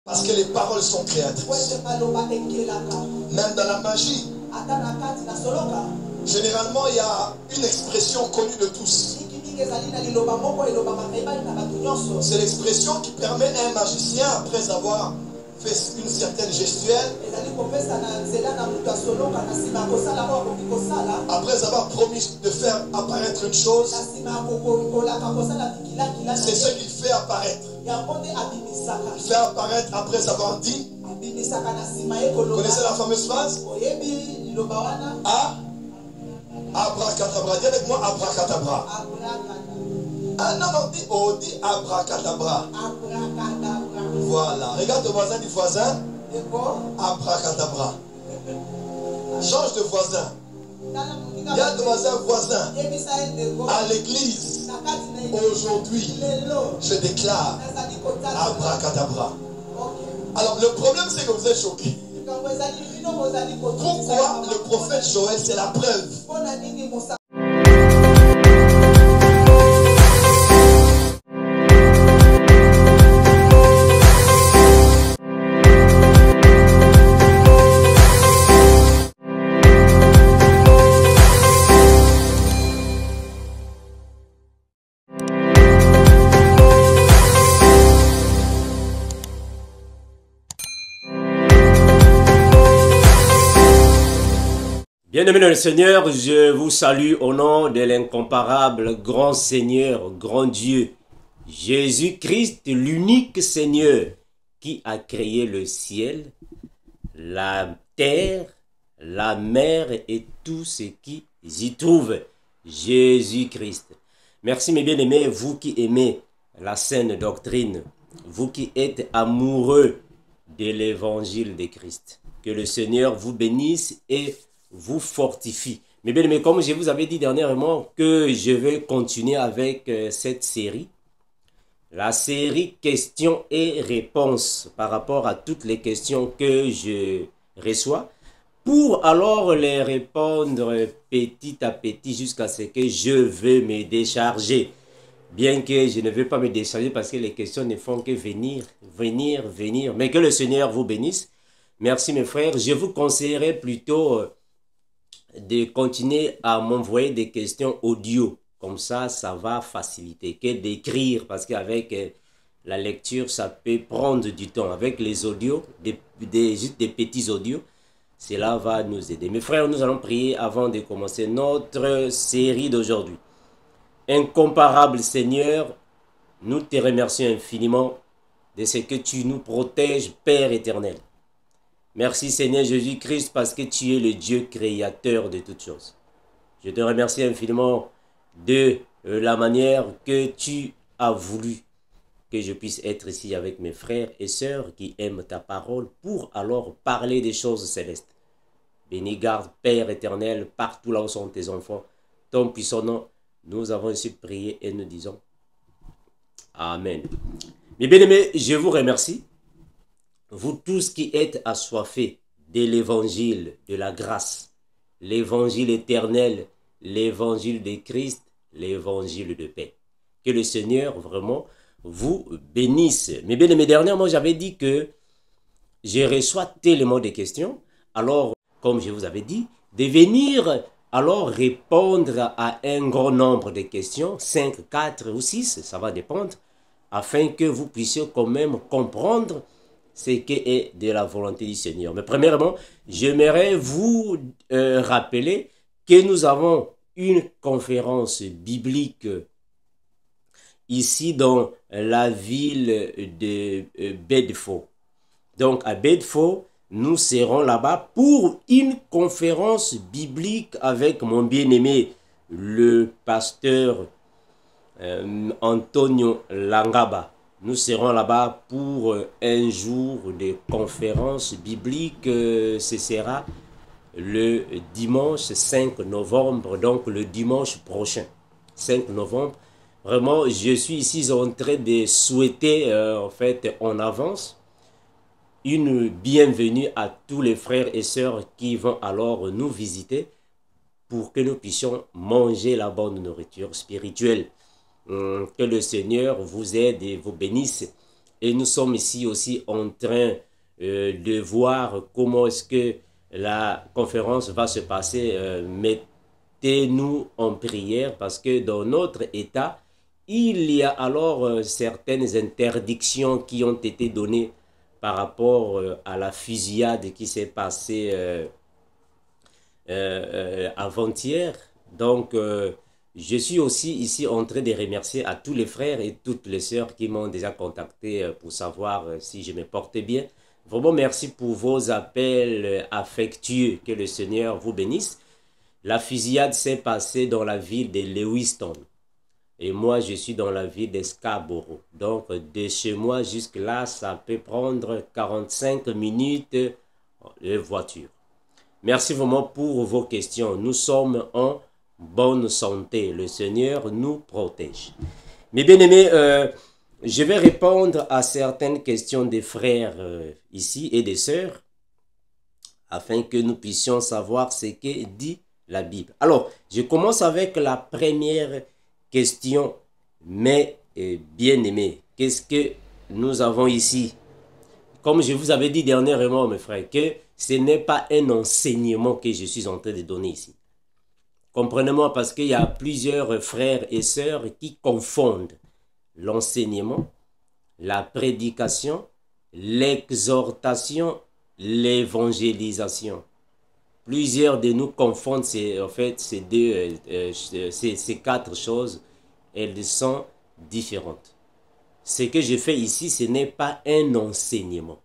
Parce que les paroles sont créatrices. Même dans la magie. Généralement, il y a une expression connue de tous. C'est l'expression qui permet à un magicien, après avoir fait une certaine gestuelle, après avoir promis de faire apparaître une chose, c'est ce qu'il fait apparaître. Il fait apparaître après avoir dit. Vous connaissez la fameuse phrase? Abracadabra. Dis avec moi abracadabra. Ah non, on dit abracadabra. Voilà. Regarde le voisin du voisin. Abracadabra. Change de voisin. Il y a de voisin. À l'église, aujourd'hui, je déclare abracadabra. Alors le problème, c'est que vous êtes choqués. Pourquoi le prophète Joël, c'est la preuve? Bien-aimés dans le Seigneur, je vous salue au nom de l'incomparable grand Seigneur, grand Dieu, Jésus-Christ, l'unique Seigneur qui a créé le ciel, la terre, la mer et tout ce qui y trouve. Jésus-Christ. Merci mes bien-aimés, vous qui aimez la saine doctrine, vous qui êtes amoureux de l'évangile de Christ. Que le Seigneur vous bénisse et vous fortifie. Mais bien, comme je vous avais dit dernièrement que je vais continuer avec cette série, la série questions et réponses par rapport à toutes les questions que je reçois, pour alors les répondre petit à petit jusqu'à ce que je veux me décharger. Bien que je ne veux pas me décharger parce que les questions ne font que venir. Mais que le Seigneur vous bénisse. Merci mes frères. Je vous conseillerais plutôt de continuer à m'envoyer des questions audio. Comme ça va faciliter que d'écrire, parce qu'avec la lecture, ça peut prendre du temps. Avec les audios, juste des petits audios, cela va nous aider. Mes frères, nous allons prier avant de commencer notre série d'aujourd'hui. Incomparable Seigneur, nous te remercions infiniment de ce que tu nous protèges, Père éternel. Merci Seigneur Jésus-Christ parce que tu es le Dieu créateur de toutes choses. Je te remercie infiniment de la manière que tu as voulu que je puisse être ici avec mes frères et sœurs qui aiment ta parole pour alors parler des choses célestes. Bénis, garde, Père éternel, partout là où sont tes enfants. Ton puissant nom, nous avons ainsi prié et nous disons Amen. Mes bien-aimés, je vous remercie. Vous tous qui êtes assoiffés de l'évangile, de la grâce, l'évangile éternel, l'évangile de Christ, l'évangile de paix. Que le Seigneur vraiment vous bénisse. Mais bien aimés, dernièrement, j'avais dit que je reçois tellement de questions. Alors, comme je vous avais dit, de venir alors répondre à un grand nombre de questions, 5, 4 ou 6, ça va dépendre, afin que vous puissiez quand même comprendre ce qui est de la volonté du Seigneur. Mais premièrement, j'aimerais vous rappeler que nous avons une conférence biblique ici dans la ville de Bedford. Donc à Bedford, nous serons là-bas pour une conférence biblique avec mon bien-aimé, le pasteur Antonio Langaba. Nous serons là-bas pour un jour de conférence biblique. Ce sera le dimanche 5 novembre, donc le dimanche prochain, 5 novembre. Vraiment, je suis ici en train de souhaiter, en fait, en avance, une bienvenue à tous les frères et sœurs qui vont alors nous visiter pour que nous puissions manger la bonne nourriture spirituelle. Que le Seigneur vous aide et vous bénisse et nous sommes ici aussi en train de voir comment est-ce que la conférence va se passer. Mettez-nous en prière parce que dans notre état, il y a alors certaines interdictions qui ont été données par rapport à la fusillade qui s'est passée avant-hier. Donc, je suis aussi ici en train de remercier à tous les frères et toutes les sœurs qui m'ont déjà contacté pour savoir si je me portais bien. Vraiment, merci pour vos appels affectueux. Que le Seigneur vous bénisse. La fusillade s'est passée dans la ville de Lewiston. Et moi, je suis dans la ville de Scarborough. Donc, de chez moi jusque là, ça peut prendre 45 minutes de voiture. Merci vraiment pour vos questions. Nous sommes en bonne santé. Le Seigneur nous protège. Mes bien-aimés, je vais répondre à certaines questions des frères ici et des sœurs afin que nous puissions savoir ce que dit la Bible. Alors, je commence avec la première question. Mais bien-aimés, qu'est-ce que nous avons ici? Comme je vous avais dit dernièrement, mes frères, que ce n'est pas un enseignement que je suis en train de donner ici. Comprenez-moi, parce qu'il y a plusieurs frères et sœurs qui confondent l'enseignement, la prédication, l'exhortation, l'évangélisation. Plusieurs de nous confondent ces quatre choses. Elles sont différentes. Ce que je fais ici, ce n'est pas un enseignement.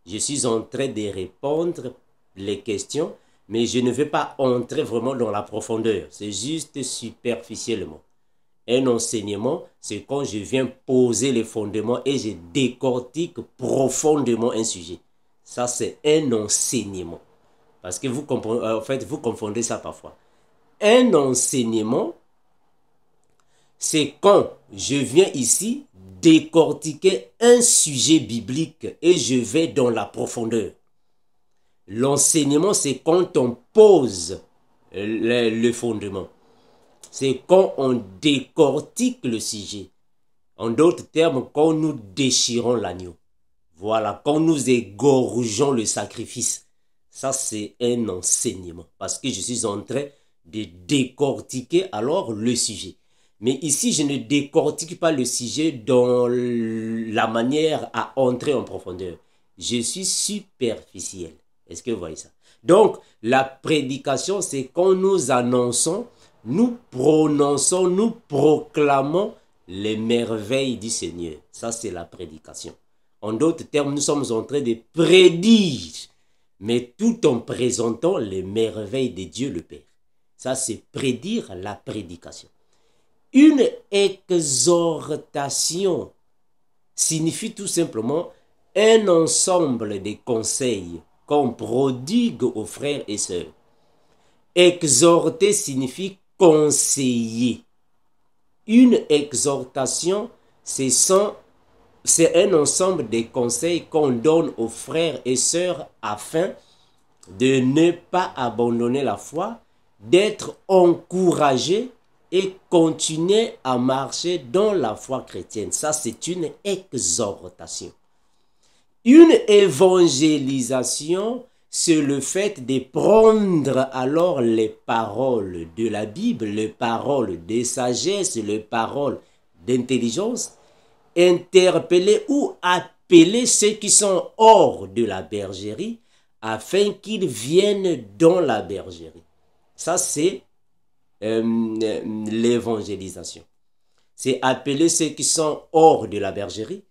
Je suis en train de répondre les questions, mais je ne vais pas entrer vraiment dans la profondeur. C'est juste superficiellement. Un enseignement, c'est quand je viens poser les fondements et je décortique profondément un sujet. Ça, c'est un enseignement. Parce que vous comprenez, en fait, vous confondez ça parfois. Un enseignement, c'est quand je viens ici décortiquer un sujet biblique et je vais dans la profondeur. L'enseignement, c'est quand on pose le fondement. C'est quand on décortique le sujet. En d'autres termes, quand nous déchirons l'agneau. Voilà, quand nous égorgeons le sacrifice. Ça, c'est un enseignement. Parce que je suis en train de décortiquer alors le sujet. Mais ici, je ne décortique pas le sujet dans la manière à entrer en profondeur. Je suis superficiel. Est-ce que vous voyez ça? Donc, la prédication, c'est quand nous annonçons, nous prononçons, nous proclamons les merveilles du Seigneur. Ça, c'est la prédication. En d'autres termes, nous sommes en train de prédire, mais tout en présentant les merveilles de Dieu le Père. Ça, c'est prédire la prédication. Une exhortation signifie tout simplement un ensemble de conseils qu'on prodigue aux frères et sœurs. Exhorter signifie conseiller. Une exhortation, c'est un ensemble de conseils qu'on donne aux frères et sœurs afin de ne pas abandonner la foi, d'être encouragés et continuer à marcher dans la foi chrétienne. Ça, c'est une exhortation. Une évangélisation, c'est le fait de prendre alors les paroles de la Bible, les paroles de sagesse, les paroles d'intelligence, interpeller ou appeler ceux qui sont hors de la bergerie afin qu'ils viennent dans la bergerie. Ça, c'est l'évangélisation. C'est appeler ceux qui sont hors de la bergerie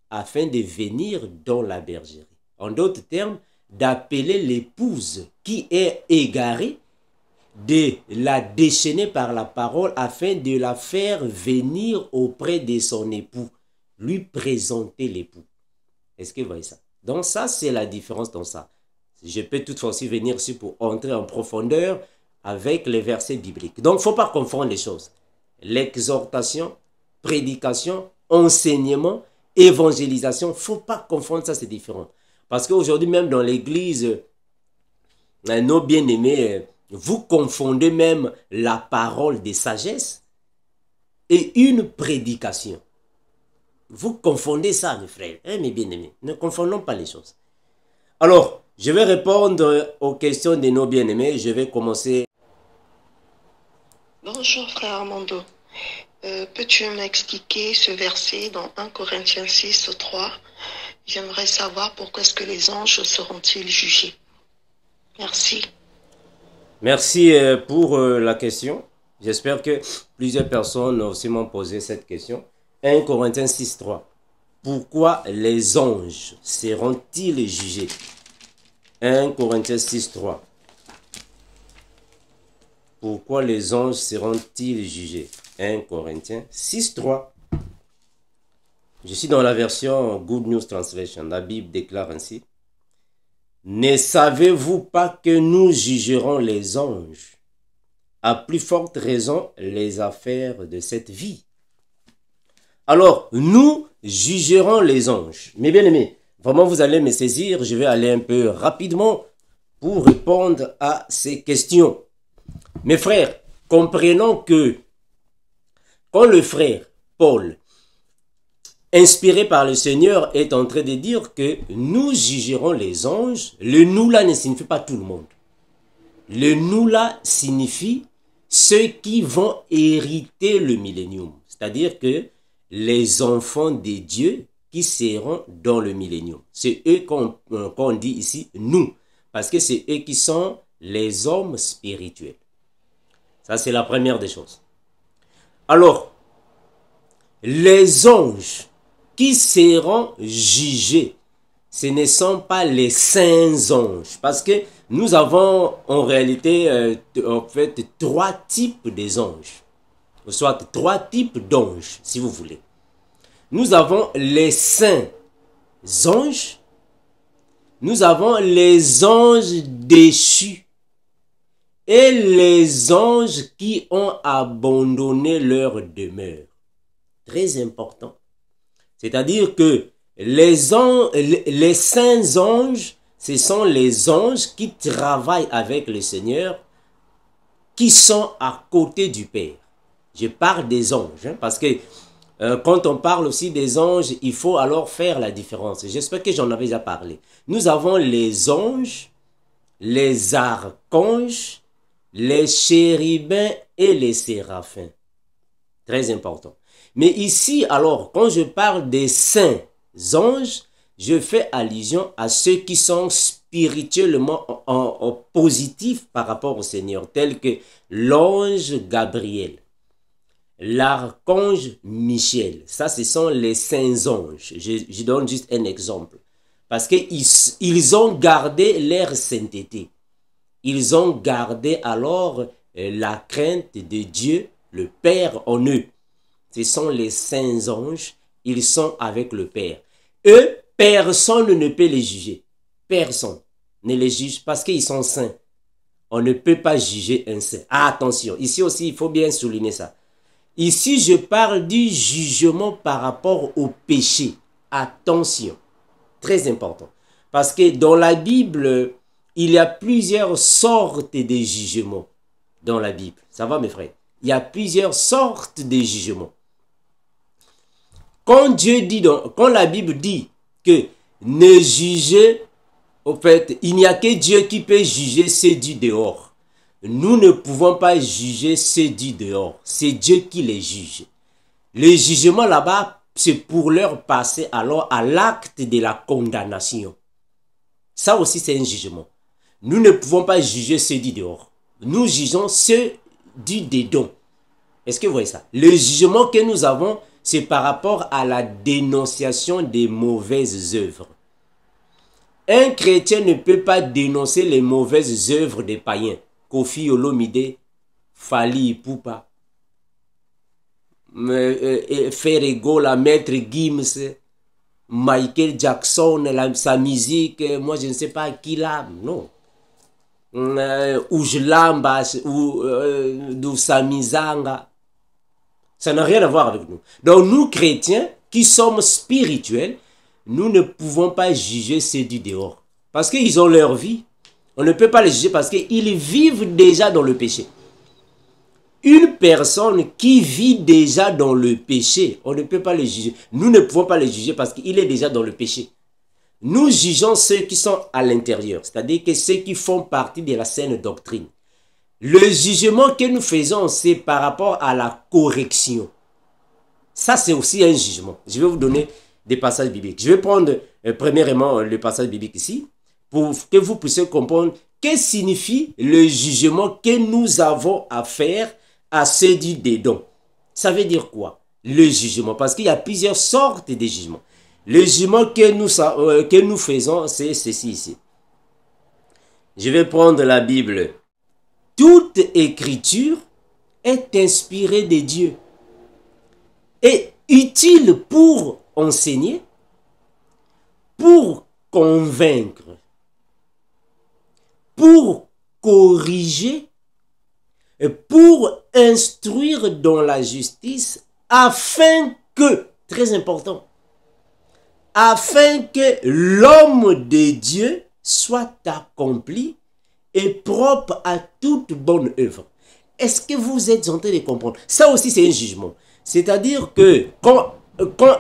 afin de venir dans la bergerie. En d'autres termes, d'appeler l'épouse qui est égarée, de la déchaîner par la parole afin de la faire venir auprès de son époux, lui présenter l'époux. Est-ce que vous voyez ça? Donc ça, c'est la différence dans ça. Je peux toutefois aussi venir ici pour entrer en profondeur avec les versets bibliques. Donc, il ne faut pas confondre les choses. L'exhortation, prédication, enseignement, évangélisation, il ne faut pas confondre ça, c'est différent. Parce qu'aujourd'hui, même dans l'église, nos bien-aimés, vous confondez même la parole de sagesse et une prédication. Vous confondez ça, mes frères. Mes bien-aimés, ne confondons pas les choses. Alors, je vais répondre aux questions de nos bien-aimés. Je vais commencer. Bonjour, frère Armando. Peux-tu m'expliquer ce verset dans 1 Corinthiens 6, 3? J'aimerais savoir pourquoi est-ce que les anges seront-ils jugés. Merci. Merci pour la question. J'espère que plusieurs personnes aussi m'ont posé cette question. 1 Corinthiens 6, 3. Pourquoi les anges seront-ils jugés? 1 Corinthiens 6, 3. Pourquoi les anges seront-ils jugés? 1 Corinthiens 6, 3. Je suis dans la version Good News Translation. La Bible déclare ainsi. Ne savez-vous pas que nous jugerons les anges? À plus forte raison, les affaires de cette vie. Alors, nous jugerons les anges. Mes bien-aimés, vraiment vous allez me saisir. Je vais aller un peu rapidement pour répondre à ces questions. Mes frères, comprenons que quand le frère Paul, inspiré par le Seigneur, est en train de dire que nous jugerons les anges, le nous là ne signifie pas tout le monde. Le nous là signifie ceux qui vont hériter le millénium. C'est-à-dire que les enfants de Dieu qui seront dans le millénium. C'est eux qu'on dit ici nous. Parce que c'est eux qui sont les hommes spirituels. Ça, c'est la première des choses. Alors, les anges qui seront jugés, ce ne sont pas les saints anges. Parce que nous avons en réalité, en fait, trois types des anges. Soit trois types d'anges, si vous voulez. Nous avons les saints anges. Nous avons les anges déchus. Et les anges qui ont abandonné leur demeure. Très important. C'est-à-dire que les saints anges, ce sont les anges qui travaillent avec le Seigneur, qui sont à côté du Père. Je parle des anges, parce que quand on parle aussi des anges, il faut alors faire la différence. J'espère que j'en avais déjà parlé. Nous avons les anges, les archanges, les chérubins et les séraphins. Très important. Mais ici, alors, quand je parle des saints anges, je fais allusion à ceux qui sont spirituellement en positif par rapport au Seigneur, tels que l'ange Gabriel, l'archange Michel. Ça, ce sont les saints anges. Je donne juste un exemple. Parce qu'ils ont gardé leur sainteté. Ils ont gardé alors la crainte de Dieu, le Père en eux. Ce sont les saints anges. Ils sont avec le Père. Eux, personne ne peut les juger. Personne ne les juge parce qu'ils sont saints. On ne peut pas juger un saint. Ah, attention, ici aussi, il faut bien souligner ça. Ici, je parle du jugement par rapport au péché. Attention, très important. Parce que dans la Bible, il y a plusieurs sortes de jugements dans la Bible. Ça va, mes frères? Il y a plusieurs sortes de jugements. Quand la Bible dit que ne jugez, au fait, il n'y a que Dieu qui peut juger ceux du dehors. Nous ne pouvons pas juger ceux du dehors. C'est Dieu qui les juge. Le jugement là-bas, c'est pour leur passer alors à l'acte de la condamnation. Ça aussi, c'est un jugement. Nous ne pouvons pas juger ceux du dehors. Nous jugeons ceux du dedans. Est-ce que vous voyez ça? Le jugement que nous avons, c'est par rapport à la dénonciation des mauvaises œuvres. Un chrétien ne peut pas dénoncer les mauvaises œuvres des païens. Kofi Olomide, Fali Ipupa, Ferrego, la maître Gims, Michael Jackson, sa musique, moi je ne sais pas qui l'a, non. Ujlamba, ou Samizanga. Ça n'a rien à voir avec nous. Donc nous chrétiens, qui sommes spirituels, nous ne pouvons pas juger ceux du dehors. Parce qu'ils ont leur vie. On ne peut pas les juger parce qu'ils vivent déjà dans le péché. Une personne qui vit déjà dans le péché, on ne peut pas le juger. Nous ne pouvons pas le juger parce qu'il est déjà dans le péché. Nous jugeons ceux qui sont à l'intérieur, c'est-à-dire que ceux qui font partie de la saine doctrine. Le jugement que nous faisons, c'est par rapport à la correction. Ça, c'est aussi un jugement. Je vais vous donner des passages bibliques. Je vais prendre premièrement le passage biblique ici pour que vous puissiez comprendre que signifie le jugement que nous avons à faire à ceux du dedans. Ça veut dire quoi? Le jugement, parce qu'il y a plusieurs sortes de jugements. Le jugement que nous faisons, c'est ceci ici. Je vais prendre la Bible. Toute écriture est inspirée de Dieu et utile pour enseigner, pour convaincre, pour corriger, et pour instruire dans la justice, afin que, très important, afin que l'homme de Dieu soit accompli et propre à toute bonne œuvre. Est-ce que vous êtes en train de comprendre? Ça aussi, c'est un jugement. C'est-à-dire que quand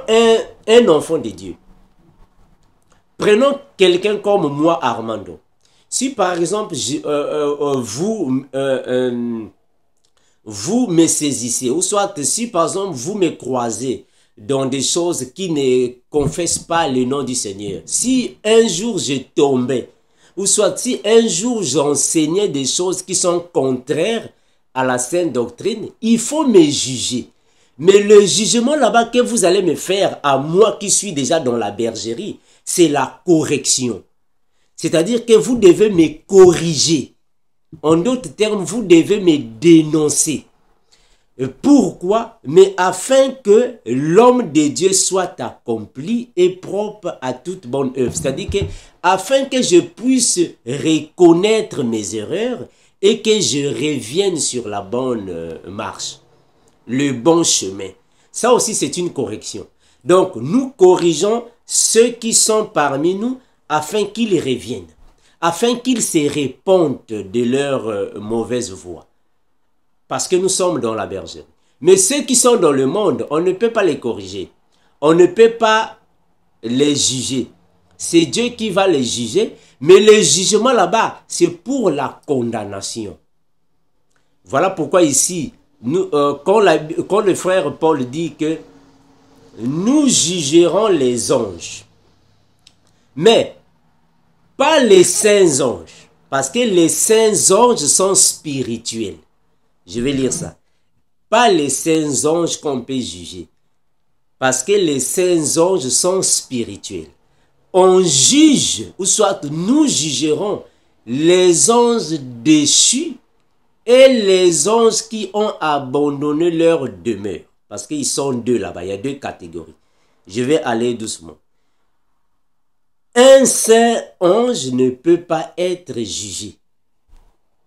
un enfant de Dieu, prenons quelqu'un comme moi, Armando. Si par exemple, vous me saisissez, ou soit si par exemple, vous me croisez dans des choses qui ne confessent pas le nom du Seigneur, si un jour je tombais, ou soit si un jour j'enseignais des choses qui sont contraires à la saine doctrine, il faut me juger. Mais le jugement là-bas que vous allez me faire à moi qui suis déjà dans la bergerie, c'est la correction. C'est-à-dire que vous devez me corriger. En d'autres termes, vous devez me dénoncer. Pourquoi? Mais afin que l'homme de Dieu soit accompli et propre à toute bonne œuvre. C'est-à-dire que afin que je puisse reconnaître mes erreurs et que je revienne sur la bonne marche, le bon chemin. Ça aussi, c'est une correction. Donc, nous corrigeons ceux qui sont parmi nous afin qu'ils reviennent, afin qu'ils se répondent de leur mauvaise voie. Parce que nous sommes dans la bergerie. Mais ceux qui sont dans le monde, on ne peut pas les corriger. On ne peut pas les juger. C'est Dieu qui va les juger. Mais le jugement là-bas, c'est pour la condamnation. Voilà pourquoi ici, quand le frère Paul dit que nous jugerons les anges. Mais pas les saints anges. Parce que les saints anges sont spirituels. Je vais lire ça. Pas les saints anges qu'on peut juger. Parce que les saints anges sont spirituels. On juge, ou soit nous jugerons les anges déchus et les anges qui ont abandonné leur demeure. Parce qu'ils sont deux là-bas, il y a deux catégories. Je vais aller doucement. Un saint ange ne peut pas être jugé.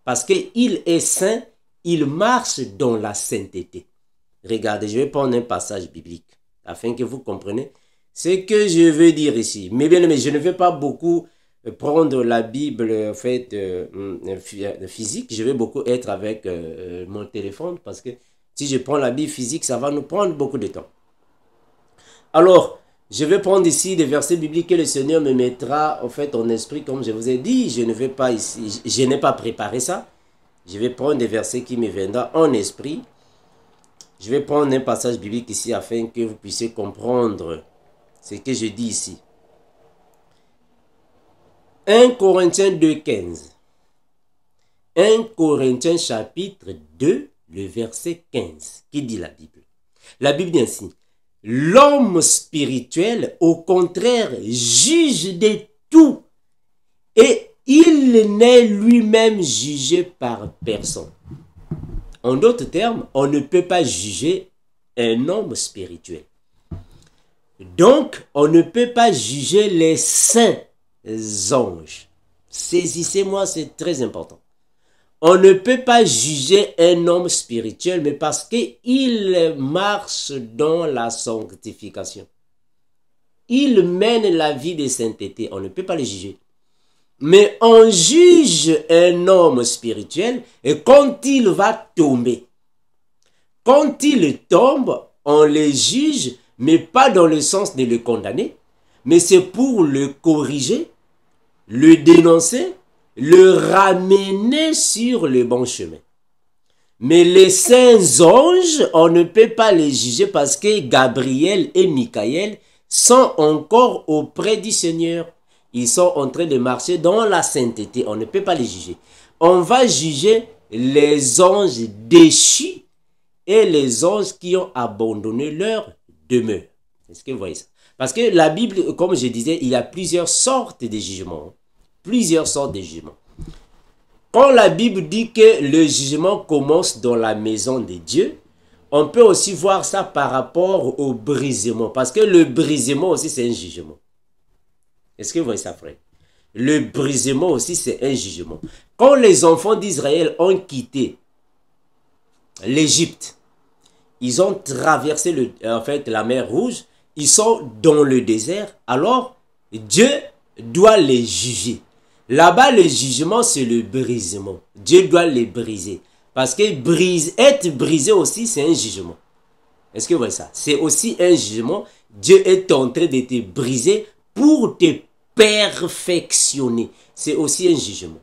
Parce qu'il est saint, il marche dans la sainteté. Regardez, je vais prendre un passage biblique afin que vous compreniez ce que je veux dire ici. Mais bien, je ne vais pas beaucoup prendre la Bible en fait physique. Je vais beaucoup être avec mon téléphone parce que si je prends la Bible physique, ça va nous prendre beaucoup de temps. Alors, je vais prendre ici des versets bibliques que le Seigneur me mettra en fait en esprit, comme je vous ai dit. Je ne vais pas ici, je n'ai pas préparé ça. Je vais prendre des versets qui me viendront en esprit. Je vais prendre un passage biblique ici afin que vous puissiez comprendre ce que je dis ici. 1 Corinthiens 2,15. 1 Corinthiens chapitre 2, le verset 15. Qui dit la Bible? La Bible dit ainsi. L'homme spirituel, au contraire, juge de tout. Et il n'est lui-même jugé par personne. En d'autres termes, on ne peut pas juger un homme spirituel. Donc, on ne peut pas juger les saints anges. Saisissez-moi, c'est très important. On ne peut pas juger un homme spirituel, mais parce qu'il marche dans la sanctification. Il mène la vie de sainteté. On ne peut pas le juger. Mais on juge un homme spirituel et quand il va tomber, quand ils tombent, on les juge, mais pas dans le sens de le condamner, mais c'est pour le corriger, le dénoncer, le ramener sur le bon chemin. Mais les saints anges, on ne peut pas les juger parce que Gabriel et Michael sont encore auprès du Seigneur. Ils sont en train de marcher dans la sainteté. On ne peut pas les juger. On va juger les anges déchus et les anges qui ont abandonné leur demeure. Est-ce que vous voyez ça? Parce que la Bible, comme je disais, il y a plusieurs sortes de jugements. Plusieurs sortes de jugements. Quand la Bible dit que le jugement commence dans la maison de Dieu, on peut aussi voir ça par rapport au brisement. Parce que le brisement aussi, c'est un jugement. Est-ce que vous voyez ça, frère? Le brisement aussi, c'est un jugement. Quand les enfants d'Israël ont quitté l'Égypte, ils ont traversé la mer Rouge, ils sont dans le désert, alors Dieu doit les juger. Là-bas, le jugement, c'est le brisement. Dieu doit les briser. Parce que être brisé aussi, c'est un jugement. Est-ce que vous voyez ça? C'est aussi un jugement. Dieu est en train de te briser pour te perfectionner. C'est aussi un jugement.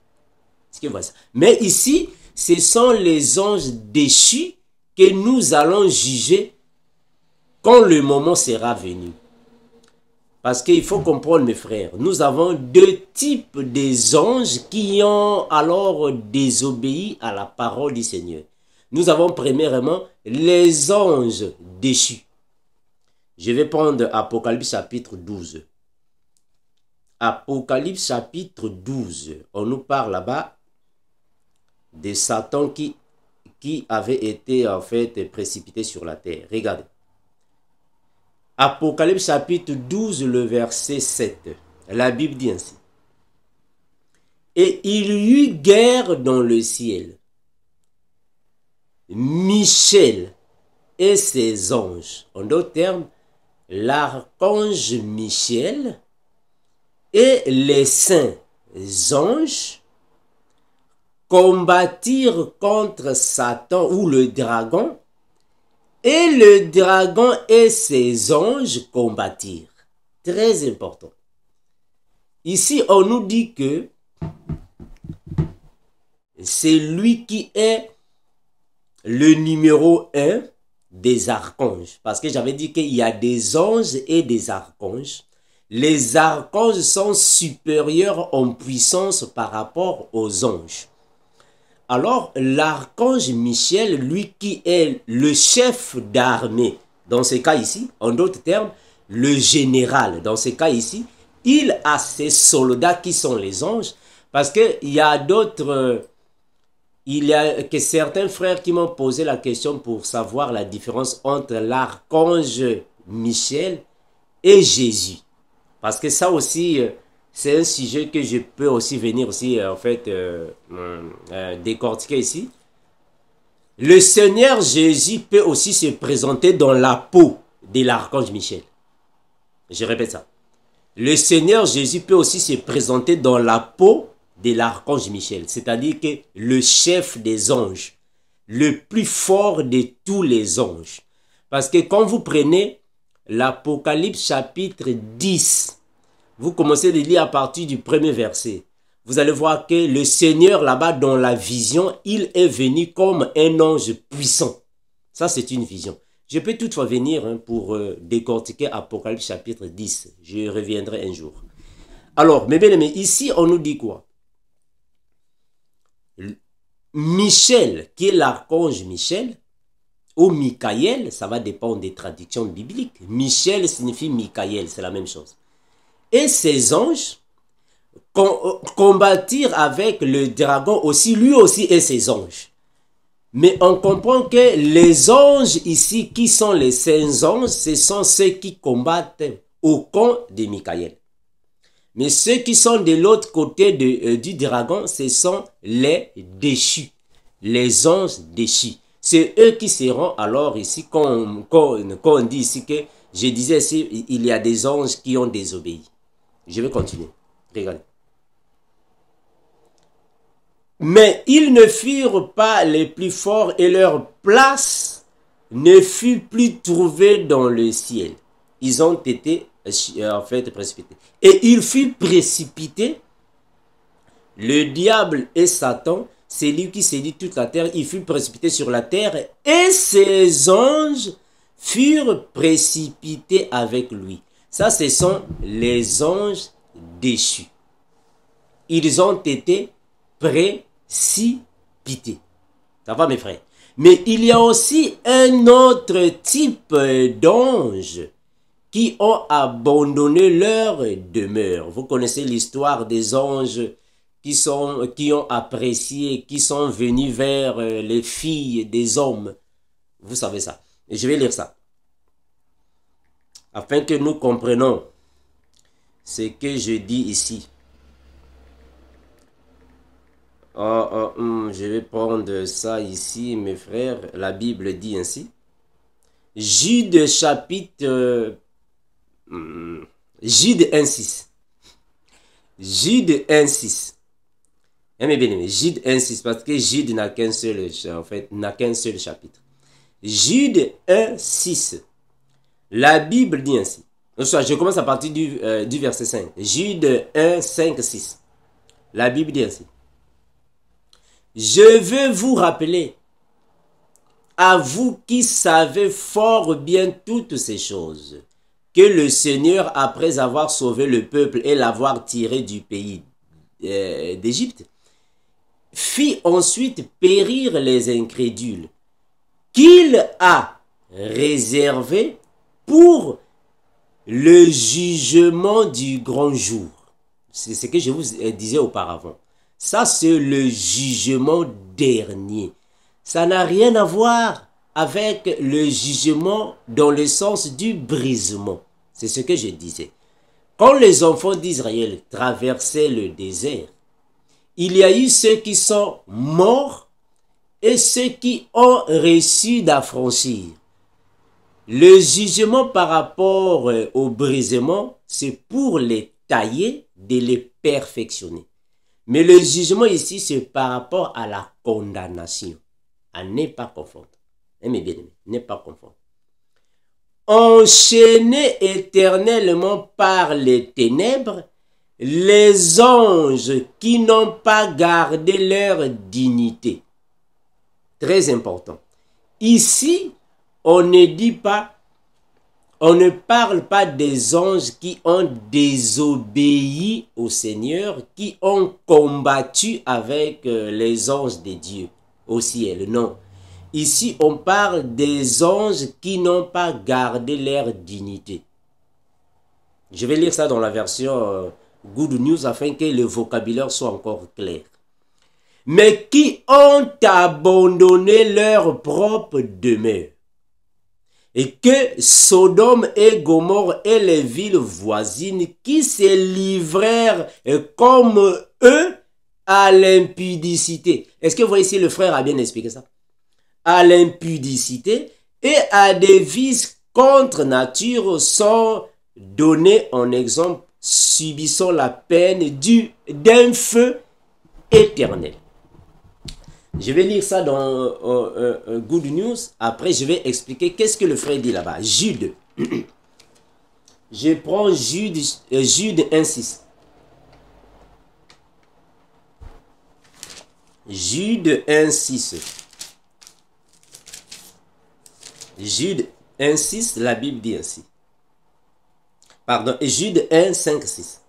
Est-ce que vous voyez ça? Mais ici, ce sont les anges déchus que nous allons juger quand le moment sera venu. Parce qu'il faut comprendre, mes frères, nous avons deux types des anges qui ont alors désobéi à la parole du Seigneur. Nous avons premièrement les anges déchus. Je vais prendre Apocalypse chapitre 12. Apocalypse chapitre 12. On nous parle là-bas de Satan qui avait été en fait précipité sur la terre. Regardez. Apocalypse chapitre 12, le verset 7. La Bible dit ainsi. Et il y eut guerre dans le ciel. Michel et ses anges. En d'autres termes, l'archange Michel et les saints anges combattirent contre Satan ou le dragon. Et le dragon et ses anges combattirent. Très important. Ici, on nous dit que c'est lui qui est le numéro 1 des archanges. Parce que j'avais dit qu'il y a des anges et des archanges. Les archanges sont supérieurs en puissance par rapport aux anges. Alors, l'archange Michel, lui qui est le chef d'armée, dans ce cas ici, en d'autres termes, le général, dans ce cas ici, il a ses soldats qui sont les anges, parce qu'il y a d'autres, il y a que certains frères qui m'ont posé la question pour savoir la différence entre l'archange Michel et Jésus. Parce que ça aussi, c'est un sujet que je peux aussi venir aussi, en fait, décortiquer ici. Le Seigneur Jésus peut aussi se présenter dans la peau de l'archange Michel. Je répète ça. Le Seigneur Jésus peut aussi se présenter dans la peau de l'archange Michel. C'est-à-dire que le chef des anges, le plus fort de tous les anges. Parce que quand vous prenez l'Apocalypse chapitre 10, vous commencez à lire à partir du premier verset. Vous allez voir que le Seigneur là-bas dans la vision, il est venu comme un ange puissant. Ça c'est une vision. Je peux toutefois venir pour décortiquer Apocalypse chapitre 10. Je reviendrai un jour. Alors, mes bien-aimés, ici on nous dit quoi? Michel, qui est l'archange Michel, ou Michael, ça va dépendre des traductions bibliques. Michel signifie Michael, c'est la même chose. Et ces anges combattirent avec le dragon aussi, lui aussi et ses anges. Mais on comprend que les anges ici, qui sont les saints anges, ce sont ceux qui combattent au camp de Michael. Mais ceux qui sont de l'autre côté du dragon, ce sont les déchus, les anges déchus. C'est eux qui seront alors ici, quand on dit ici que, je disais ici, il y a des anges qui ont désobéi. Je vais continuer. Regardez. Mais ils ne furent pas les plus forts et leur place ne fut plus trouvé dans le ciel. Ils ont été en fait précipités. Et il fut précipité, le diable et Satan, c'est lui qui séduit toute la terre, il fut précipité sur la terre et ses anges furent précipités avec lui. Ça, ce sont les anges déchus. Ils ont été précipités. Ça va mes frères? Mais il y a aussi un autre type d'anges qui ont abandonné leur demeure. Vous connaissez l'histoire des anges qui ont apprécié, qui sont venus vers les filles des hommes. Vous savez ça. Et je vais lire ça. Afin que nous comprenions ce que je dis ici. Je vais prendre ça ici, mes frères. La Bible dit ainsi. Jude chapitre... Jude 1.6. Jude 1.6. Mais bien aimé, Jude 1.6, parce que Jude n'a qu'un seul, en fait, n'a qu'un seul chapitre. Jude 1.6. La Bible dit ainsi. Je commence à partir du verset 5. Jude 1, 5, 6. La Bible dit ainsi. Je veux vous rappeler, à vous qui savez fort bien toutes ces choses, que le Seigneur, après avoir sauvé le peuple et l'avoir tiré du pays d'Égypte, fit ensuite périr les incrédules, qu'il a réservés pour le jugement du grand jour. C'est ce que je vous disais auparavant. Ça, c'est le jugement dernier. Ça n'a rien à voir avec le jugement dans le sens du brisement. C'est ce que je disais. Quand les enfants d'Israël traversaient le désert, il y a eu ceux qui sont morts et ceux qui ont reçu d'affranchir. Le jugement par rapport au brisement, c'est pour les tailler, de les perfectionner. Mais le jugement ici, c'est par rapport à la condamnation. À ne pas confondre. Mais bien aimé, ne pas confondre. Enchaînés éternellement par les ténèbres, les anges qui n'ont pas gardé leur dignité. Très important. Ici, on ne dit pas, on ne parle pas des anges qui ont désobéi au Seigneur, qui ont combattu avec les anges de Dieu au ciel. Non. Ici, on parle des anges qui n'ont pas gardé leur dignité. Je vais lire ça dans la version Good News afin que le vocabulaire soit encore clair. Mais qui ont abandonné leur propre demeure. Et que Sodome et Gomorrhe et les villes voisines qui se livrèrent comme eux à l'impudicité. Est-ce que vous voyez ici, le frère a bien expliqué ça? À l'impudicité et à des vices contre nature sont donnés en exemple, subissant la peine d'un feu éternel. Je vais lire ça dans Good News. Après, je vais expliquer qu'est-ce que le frère dit là-bas. Jude. Je prends Jude 1.6. Jude 1.6. Jude 1.6, la Bible dit ainsi. Pardon, Jude 1.5.6.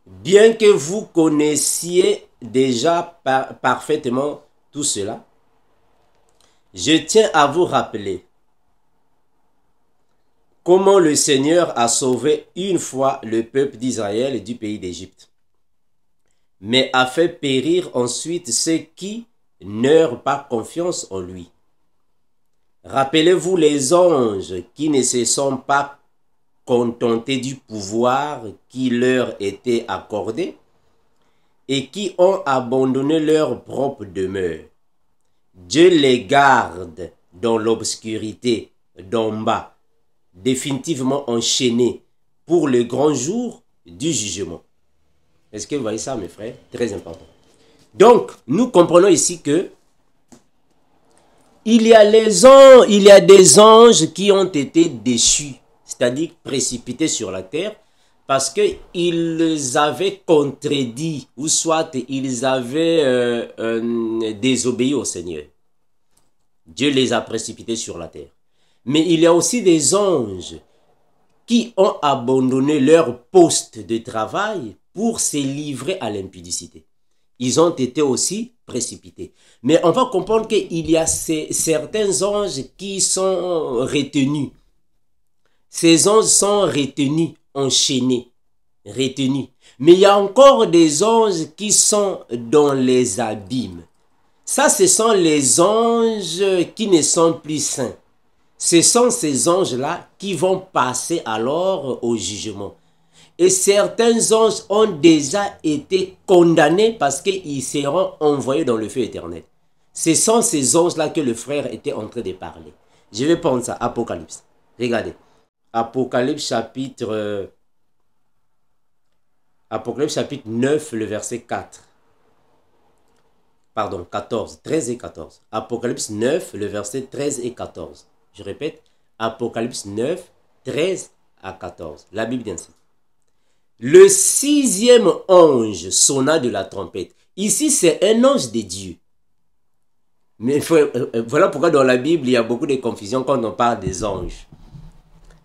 Bien que vous connaissiez déjà parfaitement tout cela, je tiens à vous rappeler comment le Seigneur a sauvé une fois le peuple d'Israël du pays d'Égypte, mais a fait périr ensuite ceux qui n'eurent pas confiance en lui. Rappelez-vous les anges qui ne se sont pas contentés du pouvoir qui leur était accordé et qui ont abandonné leur propre demeure. Dieu les garde dans l'obscurité d'en bas, définitivement enchaînés pour le grand jour du jugement. Est-ce que vous voyez ça, mes frères? Très important. Donc, nous comprenons ici que il y a des anges qui ont été déchus, c'est-à-dire précipités sur la terre, parce qu'ils avaient contredit, ou soit ils avaient désobéi au Seigneur. Dieu les a précipités sur la terre. Mais il y a aussi des anges qui ont abandonné leur poste de travail pour se livrer à l'impudicité. Ils ont été aussi précipités. Mais on va comprendre qu'il y a certains anges qui sont retenus. Ces anges sont retenus, enchaînés, retenus. Mais il y a encore des anges qui sont dans les abîmes. Ça, ce sont les anges qui ne sont plus saints. Ce sont ces anges-là qui vont passer alors au jugement. Et certains anges ont déjà été condamnés parce qu'ils seront envoyés dans le feu éternel. Ce sont ces anges-là que le frère était en train de parler. Je vais prendre ça, Apocalypse. Regardez. Apocalypse chapitre 9, le verset 4. Pardon, 14, 13 et 14. Apocalypse 9, le verset 13 et 14. Je répète, Apocalypse 9, 13 à 14. La Bible dit ainsi. Le 6e ange sonna de la trompette. Ici, c'est un ange de Dieu. Mais voilà pourquoi dans la Bible, il y a beaucoup de confusion quand on parle des anges.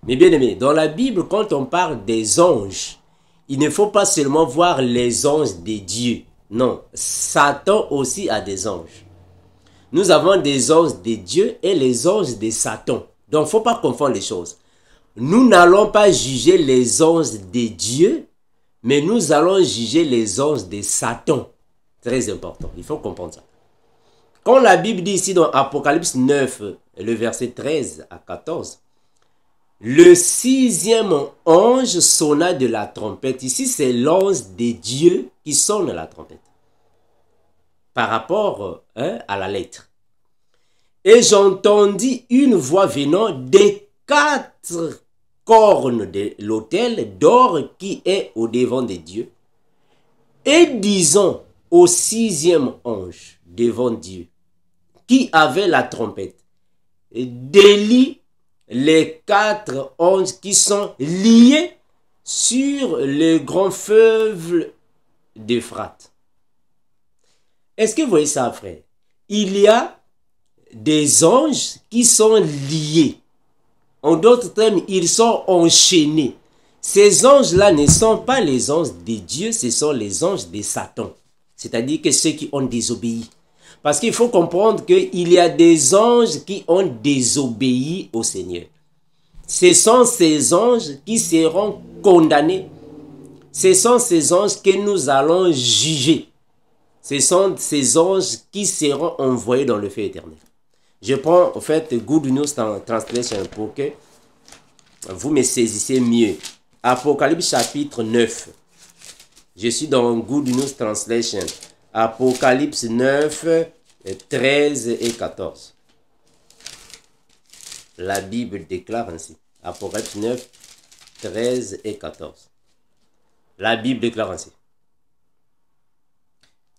Mais bien aimé, dans la Bible, quand on parle des anges, il ne faut pas seulement voir les anges de Dieu. Non, Satan aussi a des anges. Nous avons des anges de Dieu et les anges de Satan. Donc, il ne faut pas confondre les choses. Nous n'allons pas juger les anges de Dieu, mais nous allons juger les anges de Satan. Très important, il faut comprendre ça. Quand la Bible dit ici dans Apocalypse 9, le verset 13 à 14, le 6e ange sonna de la trompette. Ici, c'est l'ange de Dieu qui sonne la trompette. Par rapport à la lettre. Et j'entendis une voix venant des 4 cornes de l'autel d'or qui est au devant de Dieu. Et disons au 6e ange devant Dieu, qui avait la trompette, délie les 4 anges qui sont liés sur le grand fleuve d'Euphrate. Est-ce que vous voyez ça, frère? Il y a des anges qui sont liés. En d'autres termes, ils sont enchaînés. Ces anges-là ne sont pas les anges de Dieu, ce sont les anges de Satan. C'est-à-dire que ceux qui ont désobéi. Parce qu'il faut comprendre qu'il y a des anges qui ont désobéi au Seigneur. Ce sont ces anges qui seront condamnés. Ce sont ces anges que nous allons juger. Ce sont ces anges qui seront envoyés dans le feu éternel. Je prends en fait Good News Translation pour que vous me saisissez mieux. Apocalypse chapitre 9. Je suis dans Good News Translation. Apocalypse 9, 13 et 14. La Bible déclare ainsi. Apocalypse 9, 13 et 14. La Bible déclare ainsi.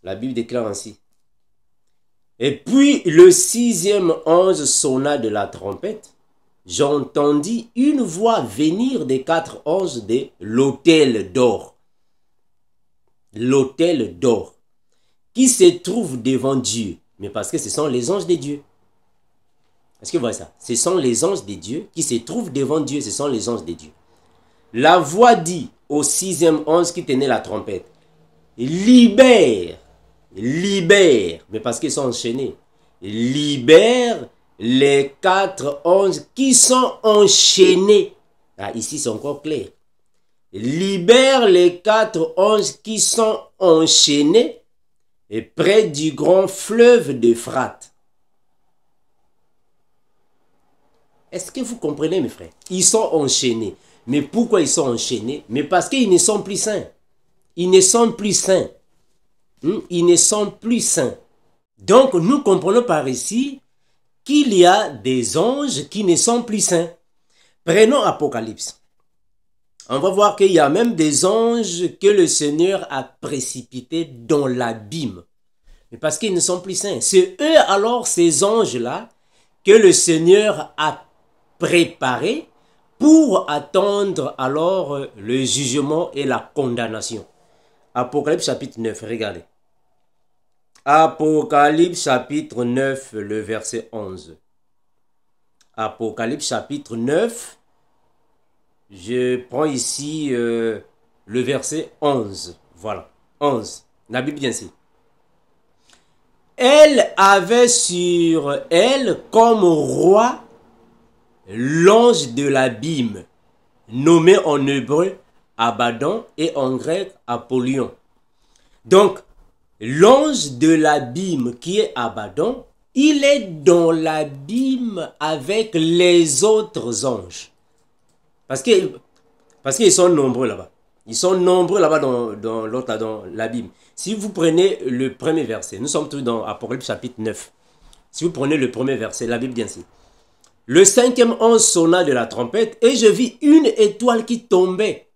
La Bible déclare ainsi. Et puis le 6e ange sonna de la trompette. J'entendis une voix venir des 4 anges de l'autel d'or. L'autel d'or. Qui se trouve devant Dieu. Mais parce que ce sont les anges de Dieu. Est-ce que vous voyez ça? Ce sont les anges de Dieu qui se trouvent devant Dieu. Ce sont les anges de Dieu. La voix dit au 6e ange qui tenait la trompette. Libère. Libère, mais parce qu'ils sont enchaînés, libère les 4 anges qui sont enchaînés. Ah, ici, c'est encore clair. Libère les 4 anges qui sont enchaînés et près du grand fleuve d'Euphrate. Est-ce que vous comprenez, mes frères? Ils sont enchaînés. Mais pourquoi ils sont enchaînés? Mais parce qu'ils ne sont plus saints. Ils ne sont plus saints. Ils ne sont plus saints. Donc, nous comprenons par ici qu'il y a des anges qui ne sont plus saints. Prenons Apocalypse. On va voir qu'il y a même des anges que le Seigneur a précipités dans l'abîme. Mais parce qu'ils ne sont plus saints. C'est eux alors, ces anges-là, que le Seigneur a préparé pour attendre alors le jugement et la condamnation. Apocalypse chapitre 9, regardez. Apocalypse chapitre 9, le verset 11. Apocalypse chapitre 9, je prends ici le verset 11. Voilà, 11. La Bible dit ainsi. Elle avait sur elle comme roi l'ange de l'abîme, nommé en hébreu Abaddon et en grec Apollyon. Donc, l'ange de l'abîme qui est Abaddon, il est dans l'abîme avec les autres anges. Parce qu'ils sont nombreux là-bas. Ils sont nombreux là-bas dans l'abîme. Si vous prenez le premier verset, nous sommes tous dans Apocalypse chapitre 9. Si vous prenez le premier verset, la Bible dit ainsi. Le cinquième ange sonna de la trompette et je vis une étoile qui tombait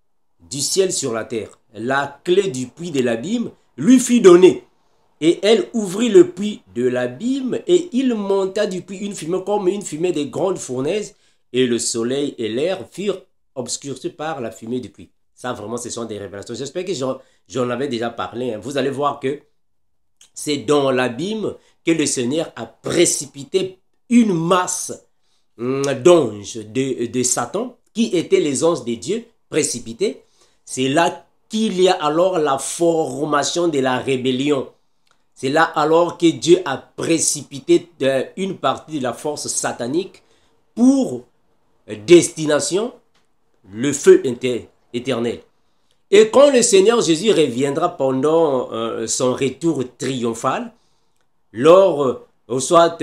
du ciel sur la terre. La clé du puits de l'abîme lui fut donnée. Et elle ouvrit le puits de l'abîme et il monta du puits une fumée comme une fumée des grandes fournaises et le soleil et l'air furent obscurcis par la fumée du puits. Ça vraiment ce sont des révélations. J'espère que j'en avais déjà parlé. Vous allez voir que c'est dans l'abîme que le Seigneur a précipité une masse d'anges de Satan qui étaient les anges de Dieu précipités. C'est là qu'il y a alors la formation de la rébellion. C'est là alors que Dieu a précipité une partie de la force satanique pour destination le feu éternel. Et quand le Seigneur Jésus reviendra pendant son retour triomphal, soit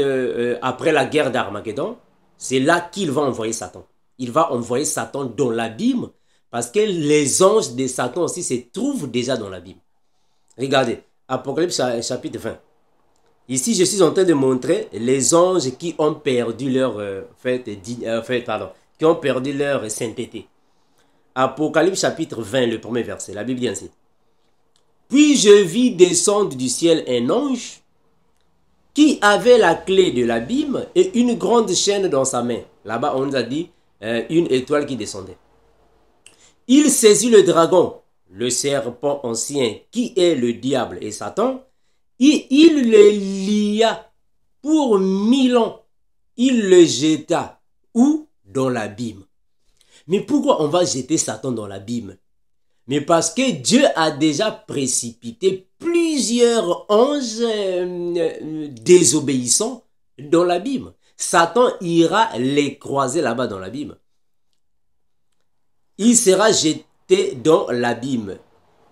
après la guerre d'Armageddon, c'est là qu'il va envoyer Satan. Il va envoyer Satan dans l'abîme parce que les anges de Satan aussi se trouvent déjà dans l'abîme. Regardez, Apocalypse chapitre 20. Ici, je suis en train de montrer les anges qui ont perdu leur qui ont perdu leur sainteté. Apocalypse chapitre 20, le premier verset. La Bible dit ainsi. Puis je vis descendre du ciel un ange qui avait la clé de l'abîme et une grande chaîne dans sa main. Là-bas, on nous a dit une étoile qui descendait. Il saisit le dragon, le serpent ancien, qui est le diable et Satan, et il le lia pour 1000 ans. Il le jeta où? Dans l'abîme. Mais pourquoi on va jeter Satan dans l'abîme? Mais parce que Dieu a déjà précipité plusieurs anges désobéissants dans l'abîme. Satan ira les croiser là-bas dans l'abîme. Il sera jeté dans l'abîme.